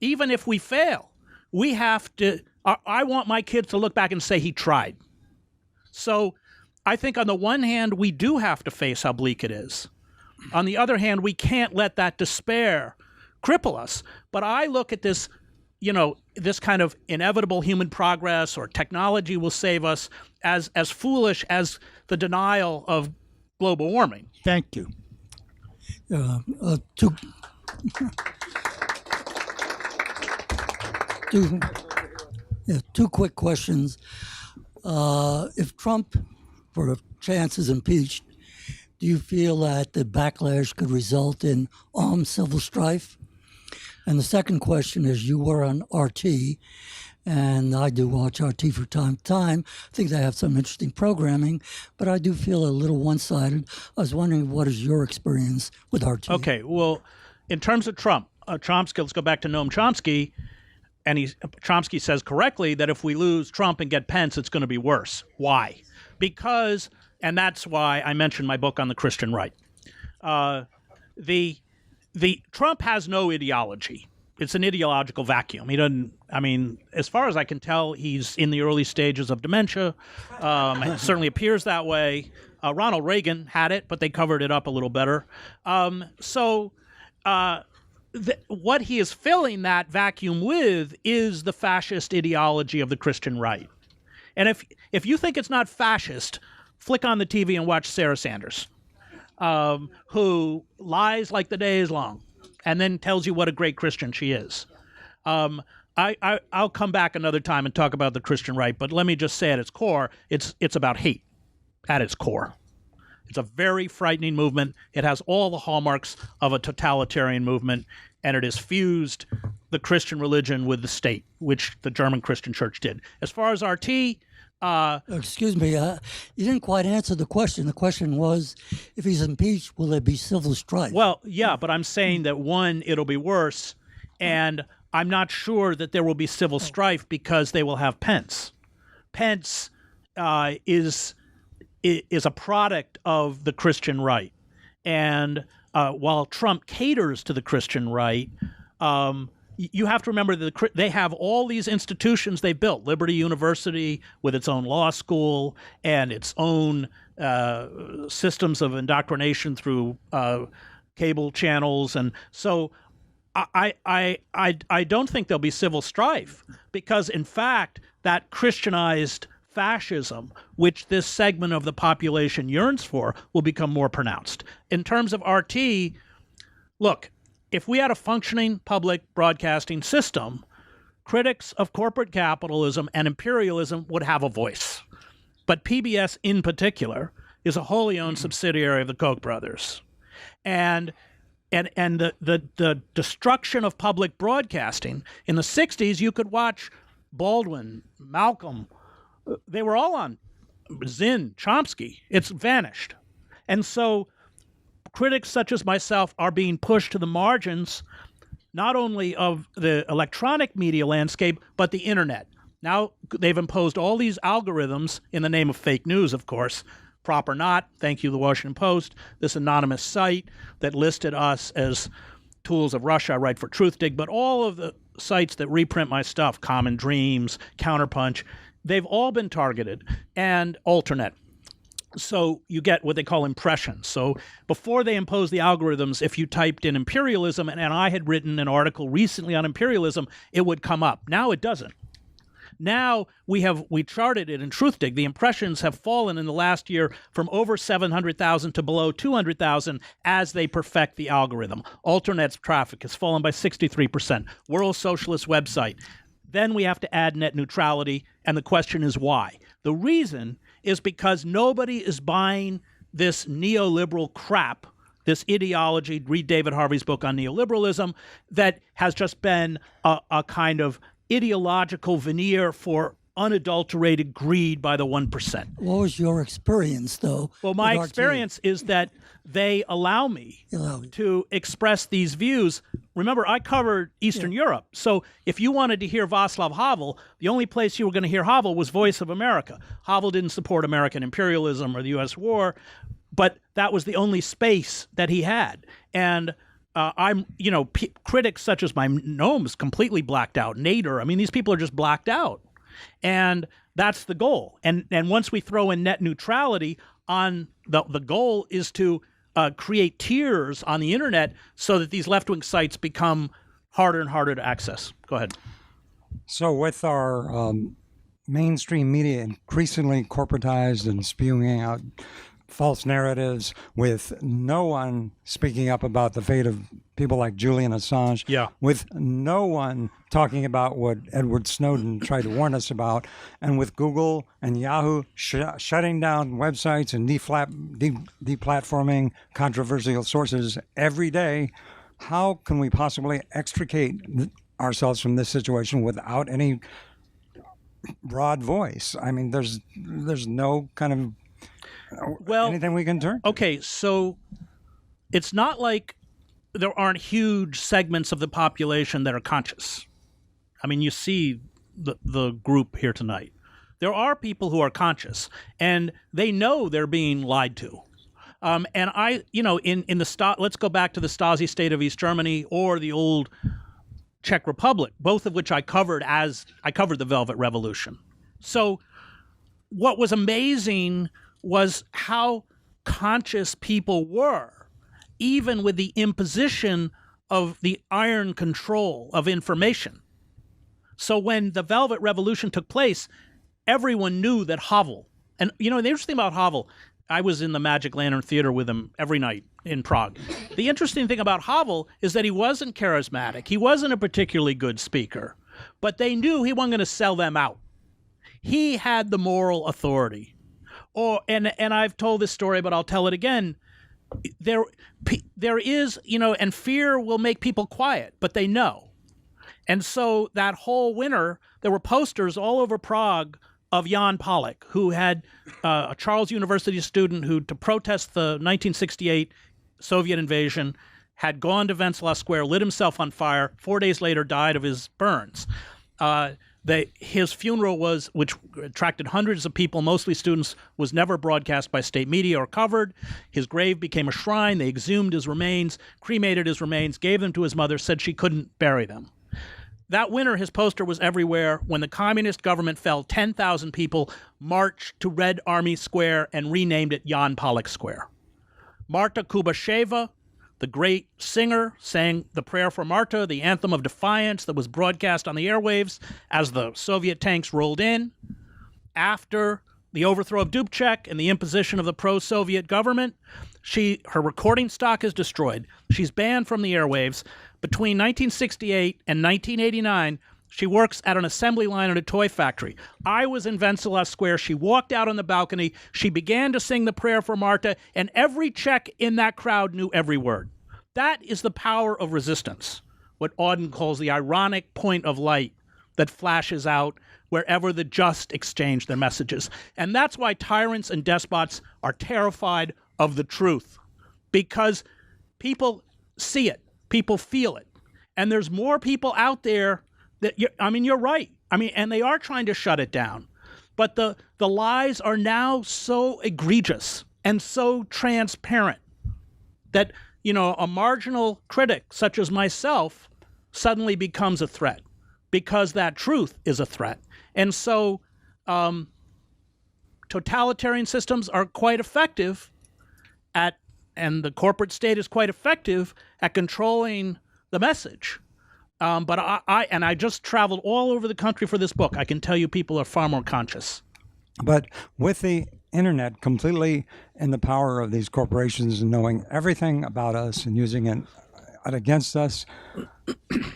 even if we fail, we have to. I want my kids to look back and say he tried. So I think on the one hand, we do have to face how bleak it is. On the other hand, we can't let that despair cripple us. But I look at this, this kind of inevitable human progress or technology will save us as foolish as the denial of global warming. Thank you. Two quick questions. If Trump, for a chance, is impeached, do you feel that the backlash could result in armed civil strife? And the second question is, you were on RT, and I do watch RT from time to time. I think they have some interesting programming, but I do feel a little one-sided. I was wondering, what is your experience with RT? Okay, well, in terms of Trump, Chomsky, let's go back to Noam Chomsky, and Chomsky says correctly that if we lose Trump and get Pence, it's going to be worse. Why? Because, and that's why I mentioned my book on the Christian right. The Trump has no ideology. It's an ideological vacuum. He doesn't, I mean, as far as I can tell, he's in the early stages of dementia. It certainly appears that way. Ronald Reagan had it, but they covered it up a little better. What he is filling that vacuum with is the fascist ideology of the Christian right. And if you think it's not fascist, flick on the TV and watch Sarah Sanders, who lies like the day is long and then tells you what a great Christian she is. I'll come back another time and talk about the Christian right, but let me just say at its core, it's about hate at its core. It's a very frightening movement. It has all the hallmarks of a totalitarian movement, and it has fused the Christian religion with the state, which the German Christian Church did. As far as RT, excuse me, you didn't quite answer the question. The question was, if he's impeached, will there be civil strife? Well, yeah, but I'm saying that one, it'll be worse, and I'm not sure that there will be civil strife because they will have Pence. Pence is a product of the Christian right, and while Trump caters to the Christian right, you have to remember that they have all these institutions they built, Liberty University with its own law school and its own systems of indoctrination through cable channels. And so I don't think there'll be civil strife because, in fact, that Christianized fascism, which this segment of the population yearns for, will become more pronounced. In terms of RT, look, if we had a functioning public broadcasting system, critics of corporate capitalism and imperialism would have a voice. But PBS in particular is a wholly owned subsidiary of the Koch brothers. And the destruction of public broadcasting, in the 60s, you could watch Baldwin, Malcolm, they were all on Zinn, Chomsky. It's vanished. And so critics such as myself are being pushed to the margins, not only of the electronic media landscape, but the internet. Now they've imposed all these algorithms in the name of fake news, of course, prop or not. Thank you, the Washington Post, this anonymous site that listed us as tools of Russia. I write for TruthDig, but all of the sites that reprint my stuff, Common Dreams, Counterpunch, they've all been targeted, and Alternet. So you get what they call impressions. So before they imposed the algorithms, if you typed in imperialism, and I had written an article recently on imperialism, it would come up. Now it doesn't. Now we charted it in TruthDig. The impressions have fallen in the last year from over 700,000 to below 200,000 as they perfect the algorithm. Alternet's traffic has fallen by 63%. World Socialist website. Then we have to add net neutrality, and the question is why? The reason is because nobody is buying this neoliberal crap, this ideology, read David Harvey's book on neoliberalism, that has just been a kind of ideological veneer for unadulterated greed by the 1%. What was your experience, though? Well, my experience is that they allow me to express these views. Remember, I covered Eastern Europe. So if you wanted to hear Václav Havel, the only place you were going to hear Havel was Voice of America. Havel didn't support American imperialism or the U.S. war, but that was the only space that he had. And critics such as my Noam's completely blacked out. Nader, I mean, these people are just blacked out. And that's the goal. And once we throw in net neutrality, on the goal is to create tiers on the internet so that these left-wing sites become harder and harder to access. Go ahead. So with our mainstream media increasingly corporatized and spewing out false narratives, with no one speaking up about the fate of people like Julian Assange, with no one talking about what Edward Snowden tried to warn us about, and with Google and Yahoo shutting down websites and deplatforming controversial sources every day, how can we possibly extricate ourselves from this situation without any broad voice? I mean, there's no kind of anything we can turn to. Okay, so it's not like there aren't huge segments of the population that are conscious. I mean, you see the group here tonight. There are people who are conscious, and they know they're being lied to. And in the let's go back to the Stasi state of East Germany or the old Czech Republic, both of which I covered the Velvet Revolution. So what was amazing was how conscious people were, even with the imposition of the iron control of information. So when the Velvet Revolution took place, everyone knew that Havel, and the interesting about Havel, I was in the Magic Lantern Theater with him every night in Prague. The interesting thing about Havel is that he wasn't charismatic. He wasn't a particularly good speaker, but they knew he wasn't going to sell them out. He had the moral authority. And I've told this story, but I'll tell it again. There is, and fear will make people quiet, but they know. And so that whole winter, there were posters all over Prague of Jan Palach, who had a Charles University student who, to protest the 1968 Soviet invasion, had gone to Wenceslas Square, lit himself on fire, 4 days later died of his burns. His funeral which attracted hundreds of people, mostly students, was never broadcast by state media or covered. His grave became a shrine. They exhumed his remains, cremated his remains, gave them to his mother, said she couldn't bury them. That winter, his poster was everywhere. When the communist government fell, 10,000 people marched to Red Army Square and renamed it Jan Palach Square. Marta Kubasheva, the great singer, sang the Prayer for Marta, the anthem of defiance that was broadcast on the airwaves as the Soviet tanks rolled in. After the overthrow of Dubček and the imposition of the pro-Soviet government, her recording stock is destroyed. She's banned from the airwaves. Between 1968 and 1989, she works at an assembly line at a toy factory. I was in Wenceslas Square. She walked out on the balcony. She began to sing the Prayer for Marta, and every Czech in that crowd knew every word. That is the power of resistance, what Auden calls the ironic point of light that flashes out wherever the just exchange their messages. And that's why tyrants and despots are terrified of the truth, because people see it. People feel it. And there's more people out there that, you're right. And they are trying to shut it down. But the lies are now so egregious and so transparent that, a marginal critic such as myself suddenly becomes a threat because that truth is a threat. And so totalitarian systems are quite effective and the corporate state is quite effective at controlling the message. But I just traveled all over the country for this book. I can tell you people are far more conscious. But with the internet completely in the power of these corporations and knowing everything about us and using it against us,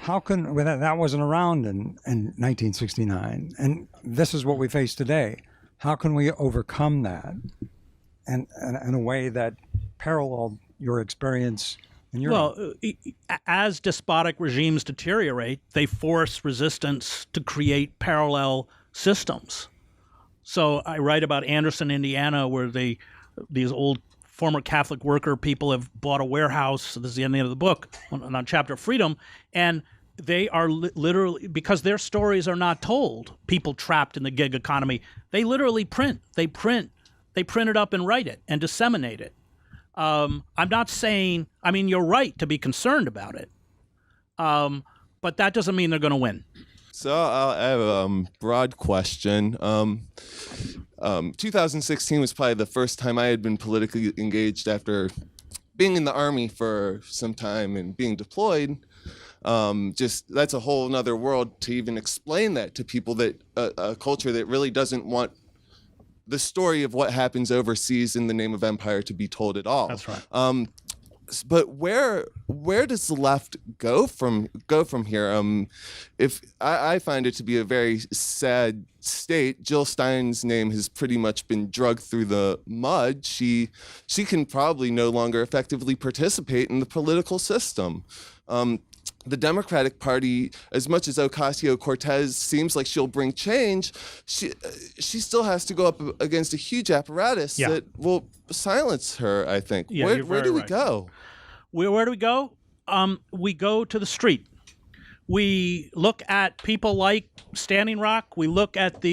how can that wasn't around in 1969? And this is what we face today. How can we overcome that? And in a way that paralleled your experience in your as despotic regimes deteriorate, they force resistance to create parallel systems. So I write about Anderson, Indiana, where these old former Catholic worker people have bought a warehouse. So this is the end of the book on Chapter of Freedom, and they are literally, because their stories are not told, people trapped in the gig economy, they literally print it up and write it and disseminate it. I'm not saying, you're right to be concerned about it, but that doesn't mean they're going to win. So I have a broad question. 2016 was probably the first time I had been politically engaged after being in the Army for some time and being deployed. That's a whole nother world to even explain that to people, that a culture that really doesn't want the story of what happens overseas in the name of empire to be told at all. That's right. But where does the left go from here? If I find it to be a very sad state. Jill Stein's name has pretty much been dragged through the mud. She can probably no longer effectively participate in the political system. The Democratic Party, as much as Ocasio-Cortez seems like she'll bring change, she still has to go up against a huge apparatus that will silence her, I think. Yeah, Where do we go? Where do we go? We go to the street. We look at people like Standing Rock. We look at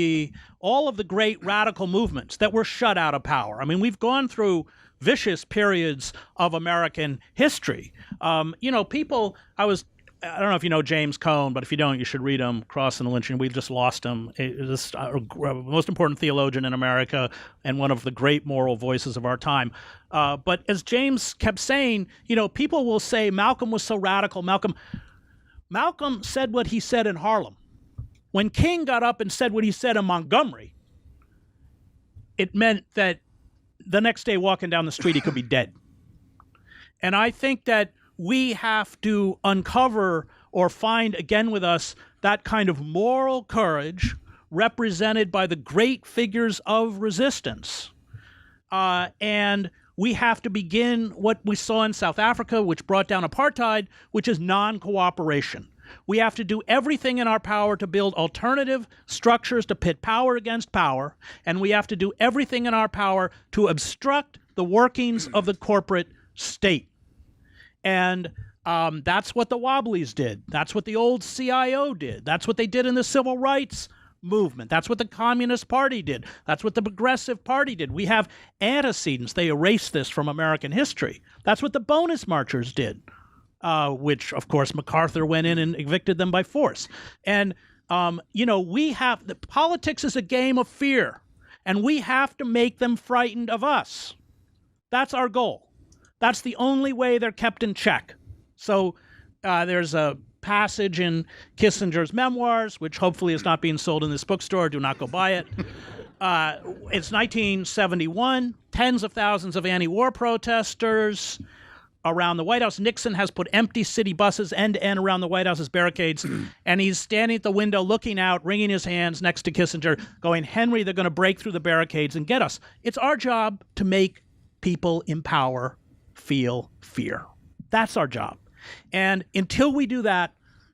all of the great radical movements that were shut out of power. I mean, we've gone through vicious periods of American history. I don't know if you know James Cone, but if you don't, you should read him, Crossing the Lynching. We've just lost him. This most important theologian in America and one of the great moral voices of our time. But as James kept saying, people will say Malcolm was so radical. Malcolm said what he said in Harlem. When King got up and said what he said in Montgomery, it meant that the next day walking down the street, he could be dead. And I think that we have to uncover or find again with us that kind of moral courage represented by the great figures of resistance. And we have to begin what we saw in South Africa, which brought down apartheid, which is non-cooperation. We have to do everything in our power to build alternative structures to pit power against power, and we have to do everything in our power to obstruct the workings of the corporate state. And that's what the Wobblies did. That's what the old CIO did. That's what they did in the civil rights movement. That's what the Communist Party did. That's what the Progressive Party did. We have antecedents. They erased this from American history. That's what the Bonus Marchers did, which, of course, MacArthur went in and evicted them by force. And, politics is a game of fear, and we have to make them frightened of us. That's our goal. That's the only way they're kept in check. So there's a passage in Kissinger's memoirs, which hopefully is not being sold in this bookstore. Do not go buy it. It's 1971. Tens of thousands of anti-war protesters around the White House. Nixon has put empty city buses end to end around the White House as barricades, and he's standing at the window looking out, wringing his hands next to Kissinger, going, Henry, they're going to break through the barricades and get us. It's our job to make people in power feel fear. That's our job. And until we do that,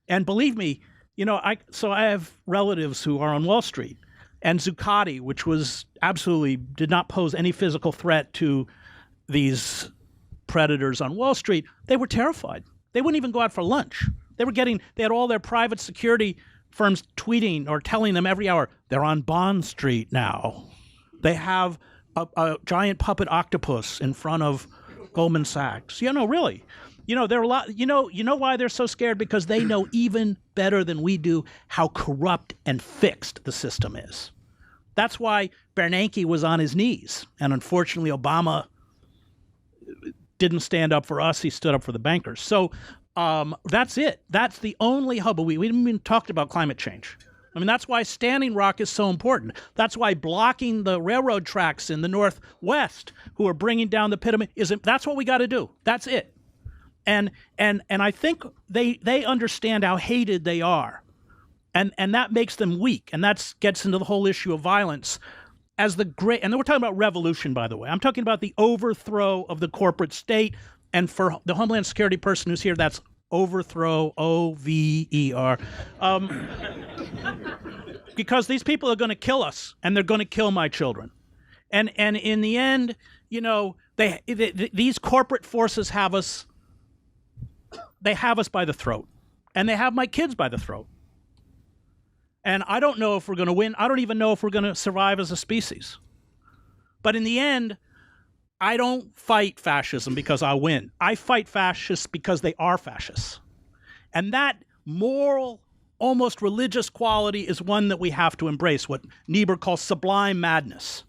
and believe me, I have relatives who are on Wall Street, and Zuccotti, which was absolutely did not pose any physical threat to these predators on Wall Street, they were terrified. They wouldn't even go out for lunch. They had all their private security firms tweeting or telling them every hour, they're on Bond Street now. They have a giant puppet octopus in front of Goldman Sachs. Really. There are a lot. You know why they're so scared? Because they know even better than we do how corrupt and fixed the system is. That's why Bernanke was on his knees, and unfortunately, Obama didn't stand up for us. He stood up for the bankers. So that's it. That's the only hub. We haven't even talked about climate change. I mean, that's why Standing Rock is so important. That's why blocking the railroad tracks in the Northwest, who are bringing down the pyramid, that's what we got to do. That's it. And I think they understand how hated they are, and that makes them weak, and that gets into the whole issue of violence as the great. And then we're talking about revolution, by the way. I'm talking about the overthrow of the corporate state, and for the Homeland Security person who's here, that's overthrow, O-V-E-R. Because these people are going to kill us, and they're going to kill my children. And in the end, these corporate forces have us. They have us by the throat, and they have my kids by the throat. And I don't know if we're going to win. I don't even know if we're going to survive as a species. But in the end, I don't fight fascism because I win. I fight fascists because they are fascists. And that moral, almost religious quality is one that we have to embrace, what Niebuhr calls sublime madness.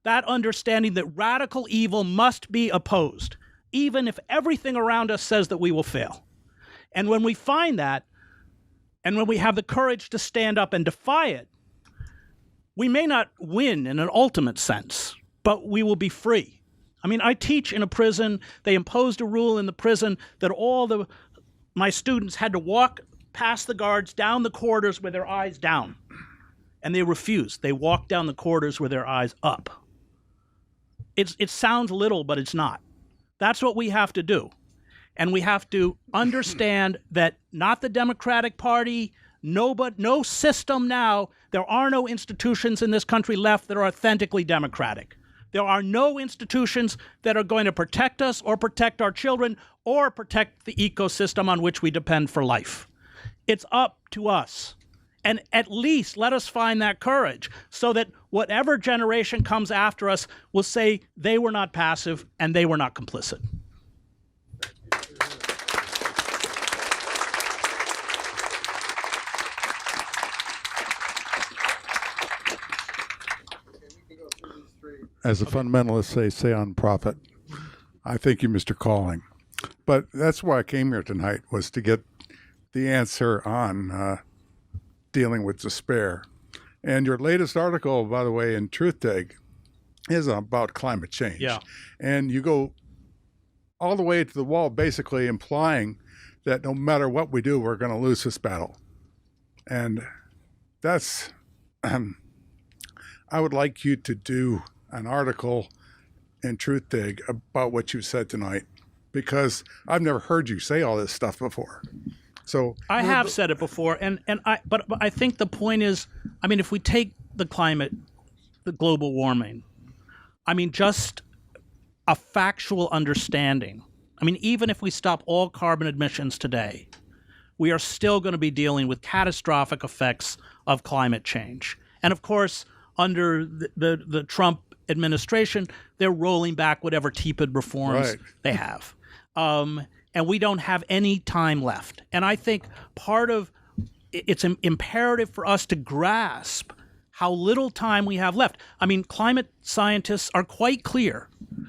That understanding that radical evil must be opposed, even if everything around us says that we will fail. And when we find that, and when we have the courage to stand up and defy it, we may not win in an ultimate sense, but we will be free. I mean, I teach in a prison. They imposed a rule in the prison that my students had to walk past the guards down the corridors with their eyes down. And they refused. They walked down the corridors with their eyes up. It sounds little, but it's not. That's what we have to do. And we have to understand that not the Democratic Party, no system now, there are no institutions in this country left that are authentically democratic. There are no institutions that are going to protect us or protect our children or protect the ecosystem on which we depend for life. It's up to us. And at least let us find that courage so that whatever generation comes after us will say they were not passive and they were not complicit. As a fundamentalist say on profit, I thank you, Mr. Calling. But that's why I came here tonight, was to get the answer on dealing with despair. And your latest article, by the way, in Truth Dig, is about climate change. Yeah. And you go all the way to the wall, basically implying that no matter what we do, we're going to lose this battle. And that's, I would like you to do an article in Truth Dig about what you said tonight, because I've never heard you say all this stuff before. So I have said it before, but I think the point is, I mean, if we take the climate, the global warming, I mean, just a factual understanding. I mean, even if we stop all carbon emissions today, we are still going to be dealing with catastrophic effects of climate change. And of course, under the Trump administration, they're rolling back whatever TPID reforms they have. And we don't have any time left. And I think part of it's imperative for us to grasp how little time we have left. I mean, climate scientists are quite clear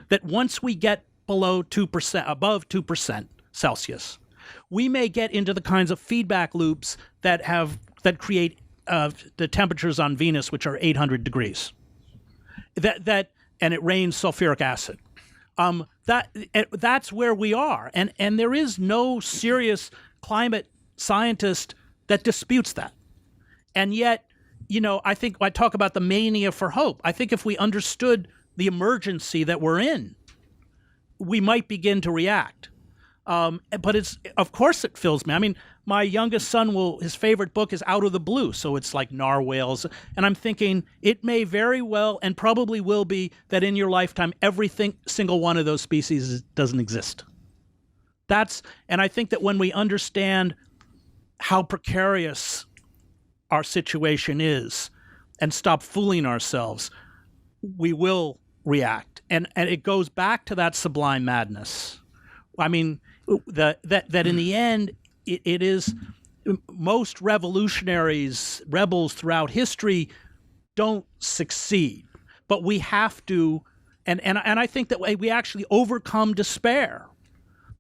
that once we get below 2%, above 2% Celsius, we may get into the kinds of feedback loops that create the temperatures on Venus, which are 800 degrees. And it rains sulfuric acid. That's where we are, and there is no serious climate scientist that disputes that. And yet, I think I talk about the mania for hope. I think if we understood the emergency that we're in, we might begin to react. But of course it fills me. I mean, my youngest son his favorite book is Out of the Blue, so it's like narwhals. And I'm thinking it may very well and probably will be that in your lifetime, single one of those species doesn't exist. And I think that when we understand how precarious our situation is and stop fooling ourselves, we will react. And it goes back to that sublime madness. I mean, that in the end, it is most rebels throughout history don't succeed, but we have to, and I think that we actually overcome despair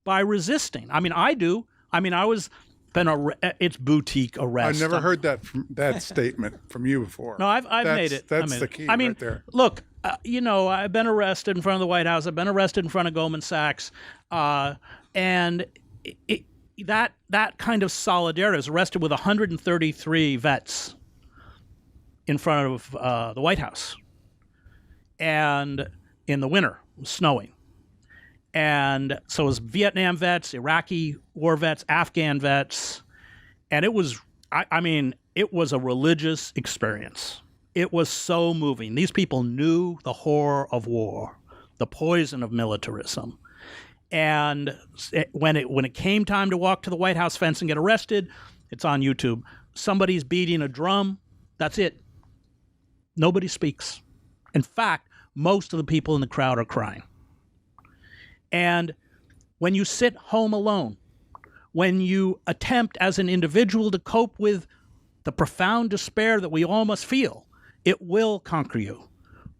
by resisting. I mean, I do. I mean, it's boutique arrest. I never heard that statement from you before. No, I've made it. That's the key. I mean, right there. Look, I've been arrested in front of the White House. I've been arrested in front of Goldman Sachs, and that kind of solidarity. I was arrested with 133 vets in front of the White House, and in the winter, it was snowing. And so it was Vietnam vets, Iraqi war vets, Afghan vets, and it was, it was a religious experience. It was so moving. These people knew the horror of war, the poison of militarism. And when it came time to walk to the White House fence and get arrested, it's on YouTube. Somebody's beating a drum. That's it. Nobody speaks. In fact, most of the people in the crowd are crying. And when you sit home alone, when you attempt as an individual to cope with the profound despair that we all must feel, it will conquer you.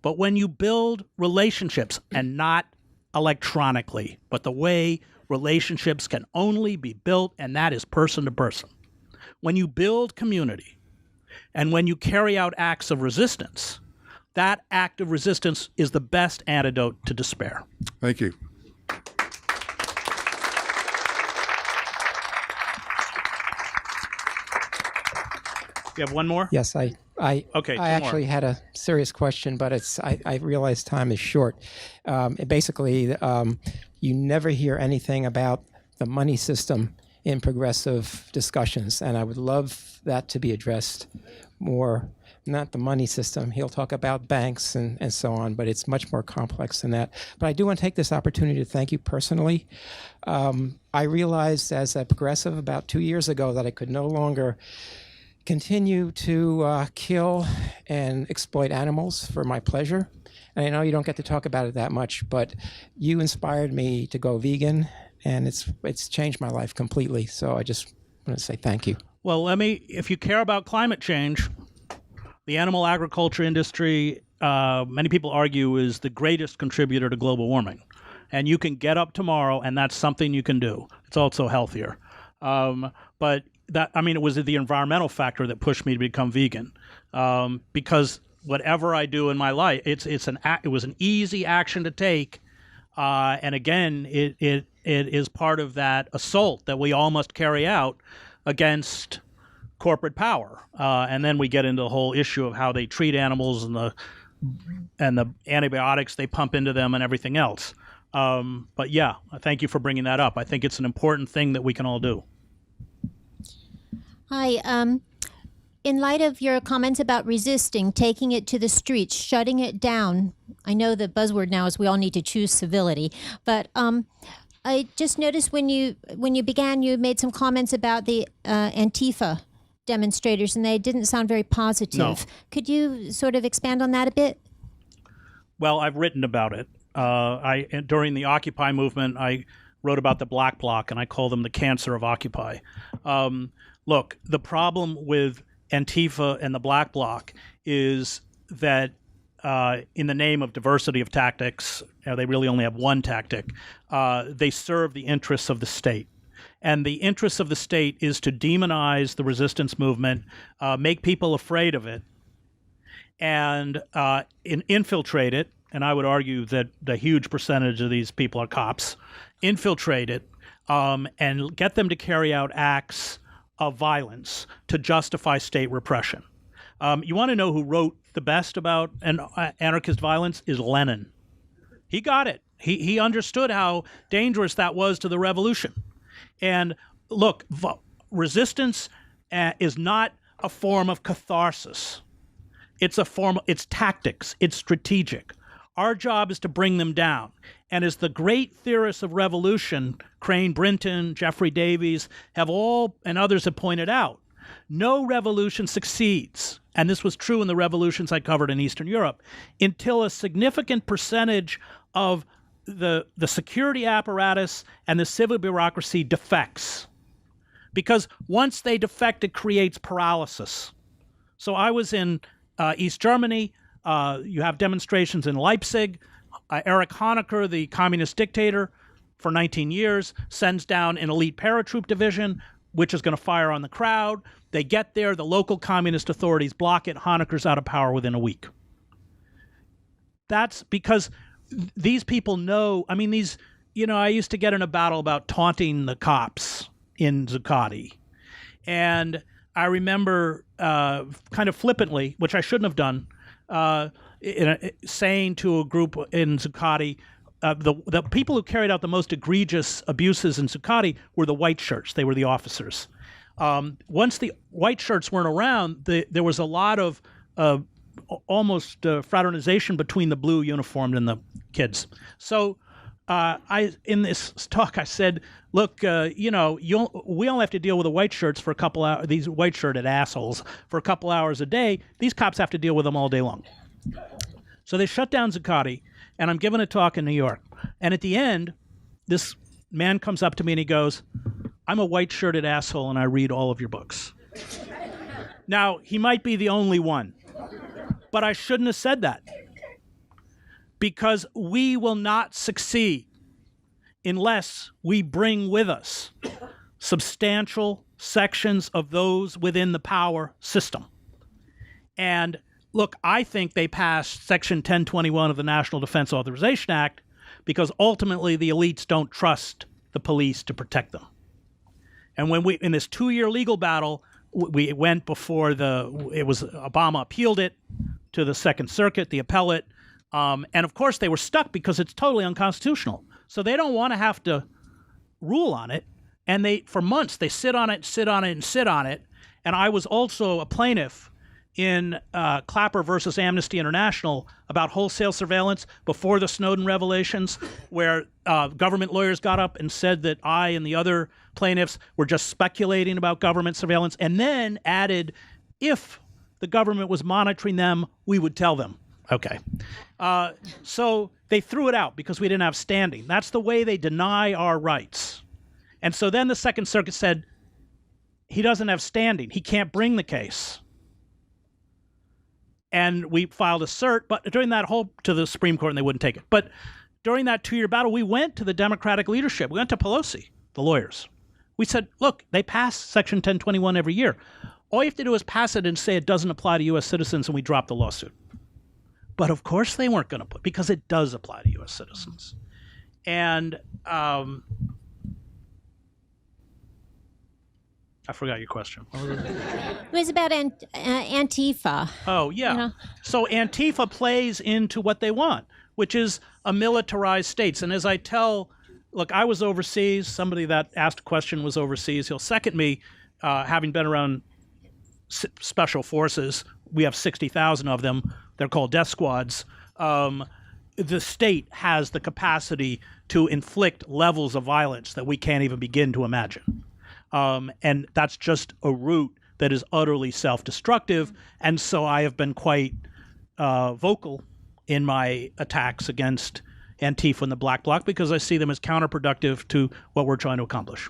But when you build relationships, and not electronically, but the way relationships can only be built, and that is person to person. When you build community, and when you carry out acts of resistance, that act of resistance is the best antidote to despair. Thank you. You have one more? Yes, I actually had a serious question, but I realize time is short. Basically, you never hear anything about the money system in progressive discussions, and I would love that to be addressed more. Not the money system. He'll talk about banks and so on, but it's much more complex than that. But I do want to take this opportunity to thank you personally. I realized as a progressive about 2 years ago that I could no longer continue to kill and exploit animals for my pleasure. And I know you don't get to talk about it that much, but you inspired me to go vegan, and it's changed my life completely. So I just want to say thank you. Well, if you care about climate change, the animal agriculture industry, many people argue, is the greatest contributor to global warming. And you can get up tomorrow, and that's something you can do. It's also healthier. But it was the environmental factor that pushed me to become vegan. Because whatever I do in my life, it was an easy action to take. And again, it is part of that assault that we all must carry out against corporate power. And then we get into the whole issue of how they treat animals and the antibiotics they pump into them and everything else. But yeah, thank you for bringing that up. I think it's an important thing that we can all do. Hi. In light of your comments about resisting, taking it to the streets, shutting it down, I know the buzzword now is we all need to choose civility, but I just noticed when you began, you made some comments about the Antifa demonstrators, and they didn't sound very positive. No. Could you sort of expand on that a bit? Well, I've written about it. During the Occupy movement, I wrote about the Black Bloc, and I call them the cancer of Occupy. Look, the problem with Antifa and the Black Bloc is that in the name of diversity of tactics, they really only have one tactic. They serve the interests of the state. And the interests of the state is to demonize the resistance movement, make people afraid of it, and infiltrate it. And I would argue that the huge percentage of these people are cops. Infiltrate it and get them to carry out acts of violence to justify state repression. You want to know who wrote the best about anarchist violence? Is Lenin. He got it. He understood how dangerous that was to the revolution. And look, resistance is not a form of catharsis. It's tactics. It's strategic. Our job is to bring them down. And as the great theorists of revolution, Crane Brinton, Jeffrey Davies, and others have pointed out, no revolution succeeds, and this was true in the revolutions I covered in Eastern Europe, until a significant percentage of the security apparatus and the civil bureaucracy defects. Because once they defect, it creates paralysis. So I was in East Germany. You have demonstrations in Leipzig. Erich Honecker, the communist dictator, for 19 years, sends down an elite paratroop division, which is going to fire on the crowd. They get there. The local communist authorities block it. Honecker's out of power within a week. That's because these people know. I mean, I used to get in a battle about taunting the cops in Zuccotti. And I remember kind of flippantly, which I shouldn't have done, saying to a group in Zuccotti, the people who carried out the most egregious abuses in Zuccotti were the white shirts. They were the officers. Once the white shirts weren't around, there was a lot of almost fraternization between the blue uniformed and the kids. So in this talk, I said, look, we only have to deal with the white shirts for a couple hours, these white shirted assholes, for a couple hours a day. These cops have to deal with them all day long. So they shut down Zuccotti, and I'm giving a talk in New York. And at the end, this man comes up to me and he goes, I'm a white shirted asshole and I read all of your books. Now, he might be the only one, but I shouldn't have said that. Because we will not succeed unless we bring with us substantial sections of those within the power system. And look, I think they passed Section 1021 of the National Defense Authorization Act because ultimately the elites don't trust the police to protect them. And when in this 2-year legal battle, we went before Obama appealed it to the Second Circuit, the appellate. And of course they were stuck because it's totally unconstitutional. So they don't want to have to rule on it. And for months, they sit on it, sit on it, and sit on it. And I was also a plaintiff in Clapper versus Amnesty International about wholesale surveillance before the Snowden revelations, where government lawyers got up and said that I and the other plaintiffs were just speculating about government surveillance, and then added, if the government was monitoring them, we would tell them. Okay. So they threw it out because we didn't have standing. That's the way they deny our rights. And so then the Second Circuit said, he doesn't have standing. He can't bring the case. And we filed a cert, but during that to the Supreme Court, and they wouldn't take it. But during that 2-year battle, we went to the Democratic leadership. We went to Pelosi, the lawyers. We said, look, they pass Section 1021 every year. All you have to do is pass it and say it doesn't apply to U.S. citizens, and we drop the lawsuit. But of course they weren't going to put, because it does apply to U.S. citizens. And I forgot your question. What was it? It was about Antifa. Oh, yeah. You know? So Antifa plays into what they want, which is a militarized states. And as I look, I was overseas. Somebody that asked a question was overseas. He'll second me, having been around special forces. We have 60,000 of them. They're called death squads. The state has the capacity to inflict levels of violence that we can't even begin to imagine. And that's just a route that is utterly self-destructive. And so I have been quite vocal in my attacks against Antifa and the Black Bloc because I see them as counterproductive to what we're trying to accomplish.